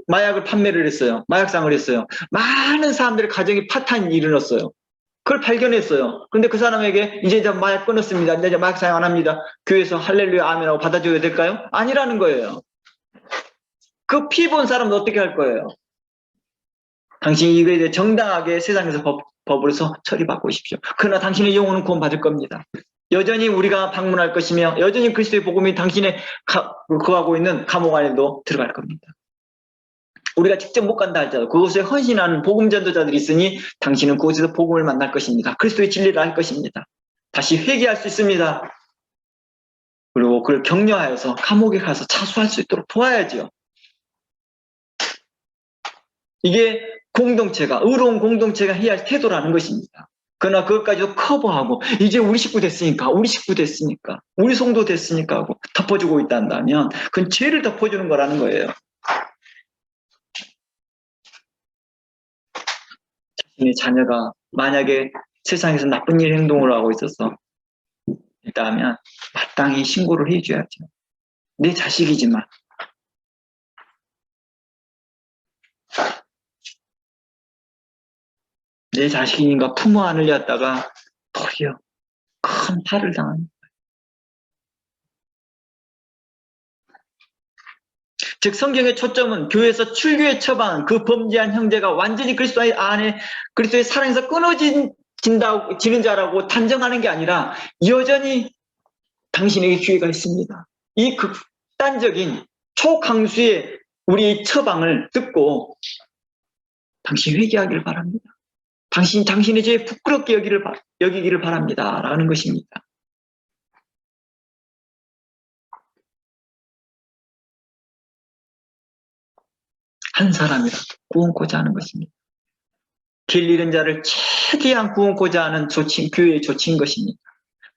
마약을 판매를 했어요. 마약상을 했어요. 많은 사람들의 가정이 파탄이 일어났어요. 그걸 발견했어요. 근데 그 사람에게 이제 마약 끊었습니다. 이제 마약 사용 안 합니다. 교회에서 할렐루야 아멘하고 받아줘야 될까요? 아니라는 거예요. 그 피 본 사람은 어떻게 할 거예요? 당신이 이거에 대해 정당하게 세상에서 법으로서 처리받고 오십시오. 그러나 당신의 영혼은 구원받을 겁니다. 여전히 우리가 방문할 것이며 여전히 그리스도의 복음이 당신의 거하고 있는 감옥 안에도 들어갈 겁니다. 우리가 직접 못 간다 할지라도 그곳에 헌신하는 복음 전도자들이 있으니 당신은 그곳에서 복음을 만날 것입니다. 그리스도의 진리를 알 것입니다. 다시 회개할 수 있습니다. 그리고 그걸 격려하여서 감옥에 가서 차수할 수 있도록 도와야죠. 이게 공동체가, 의로운 공동체가 해야 할 태도라는 것입니다. 그러나 그것까지도 커버하고 이제 우리 식구 됐으니까 우리 성도 됐으니까 하고 덮어주고 있단다면 그건 죄를 덮어주는 거라는 거예요. 자신의 자녀가 만약에 세상에서 나쁜 일 행동을 하고 있어서 있다면 마땅히 신고를 해줘야죠. 내 자식이지만. 내 자식인가 품어 안으려다가 도리어 큰 탈을 당합니다. 즉 성경의 초점은 교회에서 출교에 처방한 그 범죄한 형제가 완전히 그리스도 안에 그리스도의 사랑에서 끊어지는 자라고 단정하는 게 아니라 여전히 당신에게 기회가 있습니다. 이 극단적인 초강수의 우리의 처방을 듣고 당신 회개하기를 바랍니다. 당신의 죄에 부끄럽게 여기기를 바랍니다. 라는 것입니다. 한 사람이라도 구원코자 하는 것입니다. 길 잃은 자를 최대한 구원코자 하는 교회의 조치인 것입니다.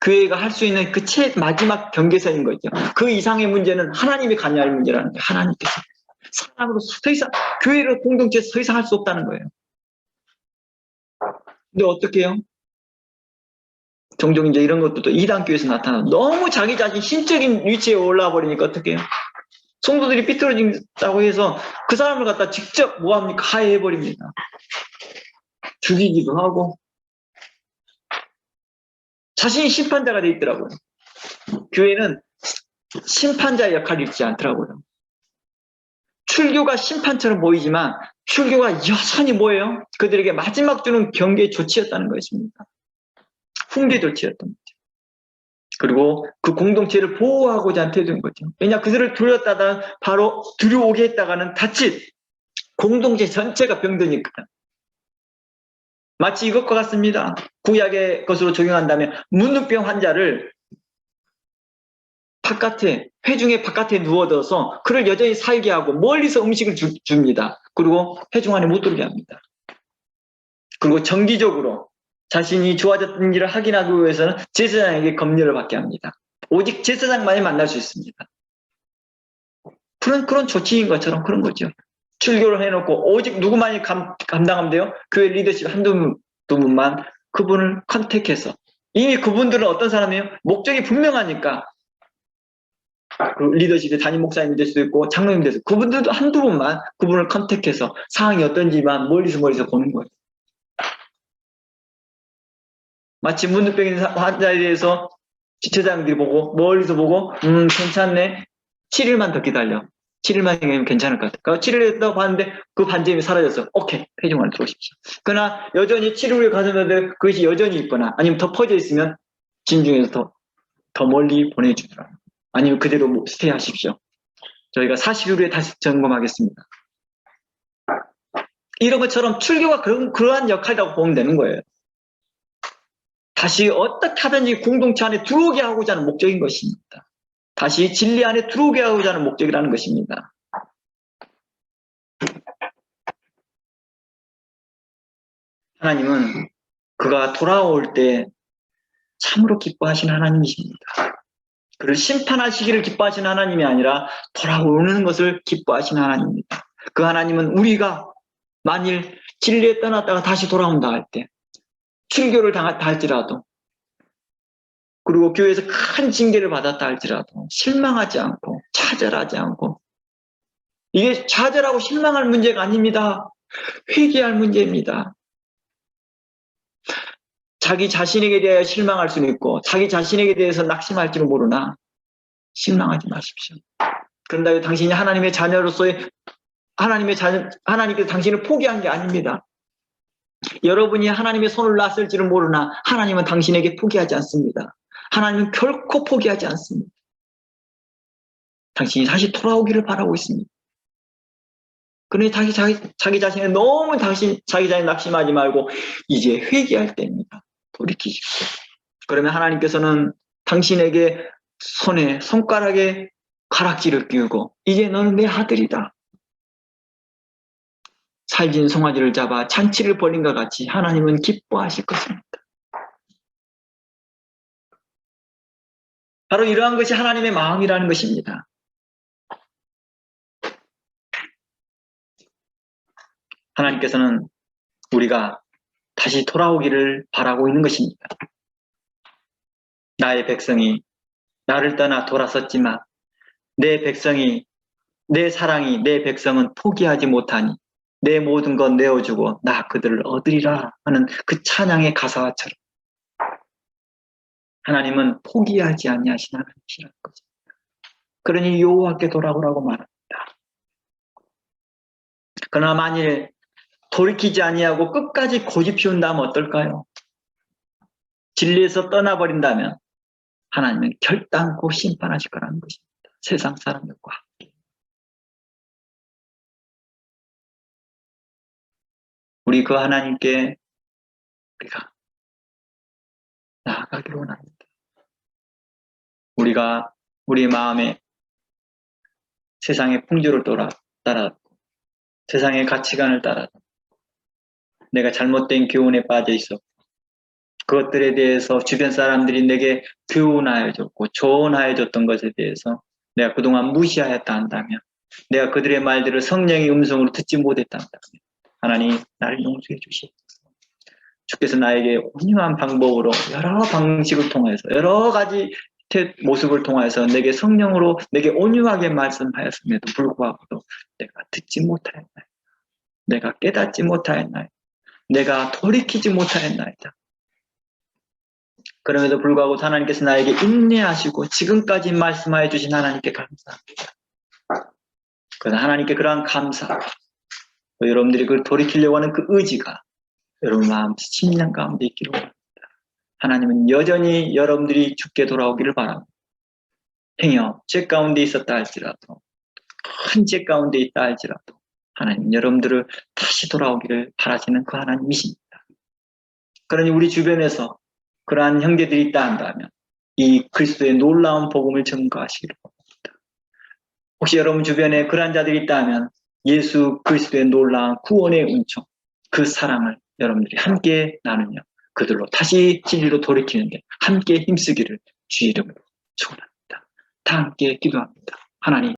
교회가 할 수 있는 그 마지막 경계선인 거죠. 그 이상의 문제는 하나님이 관여할 문제라는 거예요. 하나님께서. 사람으로 더 이상, 교회를 공동체에서 더 이상 할 수 없다는 거예요. 근데 어떻게 해요? 종종 이제 이런 것도 이단교에서 나타나. 너무 자기 자신 신적인 위치에 올라와 버리니까 어떻게 해요? 성도들이 삐뚤어진다고 해서 그 사람을 갖다 직접 뭐합니까? 하해해버립니다. 죽이기도 하고. 자신이 심판자가 돼 있더라고요. 교회는 심판자의 역할을 잊지 않더라고요. 출교가 심판처럼 보이지만 출교가 여전히 뭐예요? 그들에게 마지막 주는 경계의 조치였다는 것입니다. 훈계 조치였던 거죠. 그리고 그 공동체를 보호하고자 한 태도인 거죠. 왜냐, 그들을 두려웠다가 바로 두려오게 했다가는 다친 공동체 전체가 병드니까. 마치 이것과 같습니다. 구약의 것으로 적용한다면 문둥병 환자를 회중의 바깥에 누워둬서 그를 여전히 살게 하고 멀리서 음식을 줍니다. 그리고 회중 안에 못 들게 합니다. 그리고 정기적으로 자신이 좋아졌던 일을 확인하기 위해서는 제사장에게 검열을 받게 합니다. 오직 제사장만이 만날 수 있습니다. 그런 조치인 것처럼 그런 거죠. 출교를 해놓고 오직 누구만이 감당하면 돼요? 교회 리더십 한두 분만 그분을 컨택해서 이미 그분들은 어떤 사람이에요? 목적이 분명하니까 그 리더십의 담임 목사님이 될 수도 있고 장로님 돼서 그분들도 한두 분만 그분을 컨택해서 상황이 어떤지만 멀리서 보는 거예요. 마치 문둥병 환자에 대해서 지체장들이 보고 멀리서 보고 괜찮네. 7일만 더 기다려. 7일만 괜찮을 것 같아. 7일 했다고 봤는데 그 반점이 사라졌어. 오케이. 회중 안에 들어오십시오. 그러나 여전히 7일 후에 가셨는데 그것이 여전히 있거나 아니면 더 퍼져 있으면 진중에서 더 멀리 보내주더라. 아니면 그대로 스테이 하십시오. 저희가 40일 후에 다시 점검하겠습니다. 이런 것처럼 출교가 그러한 역할이라고 보면 되는 거예요. 다시 어떻게 하든지 공동체 안에 들어오게 하고자 하는 목적인 것입니다. 다시 진리 안에 들어오게 하고자 하는 목적이라는 것입니다. 하나님은 그가 돌아올 때 참으로 기뻐하시는 하나님이십니다. 그를 심판하시기를 기뻐하시는 하나님이 아니라 돌아오는 것을 기뻐하시는 하나님입니다. 그 하나님은 우리가 만일 진리에 떠났다가 다시 돌아온다 할 때 출교를 당했다 할지라도 그리고 교회에서 큰 징계를 받았다 할지라도 실망하지 않고 좌절하지 않고 이게 좌절하고 실망할 문제가 아닙니다. 회개할 문제입니다. 자기 자신에게 대하여 실망할 수는 있고 자기 자신에게 대해서 낙심할지는 모르나 실망하지 마십시오. 그런다고 당신이 하나님의 자녀로서의 하나님께서 당신을 포기한 게 아닙니다. 여러분이 하나님의 손을 놨을지는 모르나 하나님은 당신에게 포기하지 않습니다. 하나님은 결코 포기하지 않습니다. 당신이 다시 돌아오기를 바라고 있습니다. 그러니 자기 자신에 너무 자기 자신 낙심하지 말고 이제 회개할 때입니다. 돌이키십시오. 그러면 하나님께서는 당신에게 손가락에 가락지를 끼우고 이제 너는 내 아들이다. 살진 송아지를 잡아 잔치를 벌인 것 같이 하나님은 기뻐하실 것입니다. 바로 이러한 것이 하나님의 마음이라는 것입니다. 하나님께서는 우리가 다시 돌아오기를 바라고 있는 것입니다. 나의 백성이 나를 떠나 돌아섰지만 내 사랑이 내 백성은 포기하지 못하니 내 모든 것 내어주고 나 그들을 얻으리라 하는 그 찬양의 가사처럼 하나님은 포기하지 아니하신 하나님이시라는 거죠. 그러니 여호와께 돌아오라고 말합니다. 그러나 만일 돌이키지 아니하고 끝까지 고집 피운다면 어떨까요? 진리에서 떠나버린다면 하나님은 결단코 심판하실 거라는 것입니다. 세상 사람들과 함께. 우리 그 하나님께 우리가 나아가기를 원합니다. 우리가 우리 마음에 세상의 풍조를 따라듣고 세상의 가치관을 따라듣고 내가 잘못된 교훈에 빠져 있었고 그것들에 대해서 주변 사람들이 내게 교훈하여 줬고 조언하여 줬던 것에 대해서 내가 그동안 무시하였다 한다면 내가 그들의 말들을 성령의 음성으로 듣지 못했다 한다면 하나님 나를 용서해 주시옵소서. 주께서 나에게 온유한 방법으로 여러 방식을 통해서 여러 가지 모습을 통해서 내게 성령으로 내게 온유하게 말씀하였음에도 불구하고도 내가 듣지 못하였나이다. 내가 깨닫지 못하였나이다. 내가 돌이키지 못하였나이다. 그럼에도 불구하고 하나님께서 나에게 인내하시고 지금까지 말씀하여 주신 하나님께 감사합니다. 그래서 하나님께 그러한 감사, 여러분들이 그걸 돌이키려고 하는 그 의지가 여러분 마음 심령 가운데 있기를 원합니다. 하나님은 여전히 여러분들이 주께 돌아오기를 바랍니다. 행여 죄 가운데 있었다 할지라도 큰 죄 가운데 있다 할지라도 하나님 여러분들을 다시 돌아오기를 바라시는 그 하나님이십니다. 그러니 우리 주변에서 그러한 형제들이 있다 한다면 이 그리스도의 놀라운 복음을 증거하시기를 바랍니다. 혹시 여러분 주변에 그러한 자들이 있다 하면 예수 그리스도의 놀라운 구원의 은총, 그 사랑을 여러분들이 함께 나누며 그들로 다시 진리로 돌이키는데 함께 힘쓰기를 주의 이름으로 축원합니다. 다 함께 기도합니다. 하나님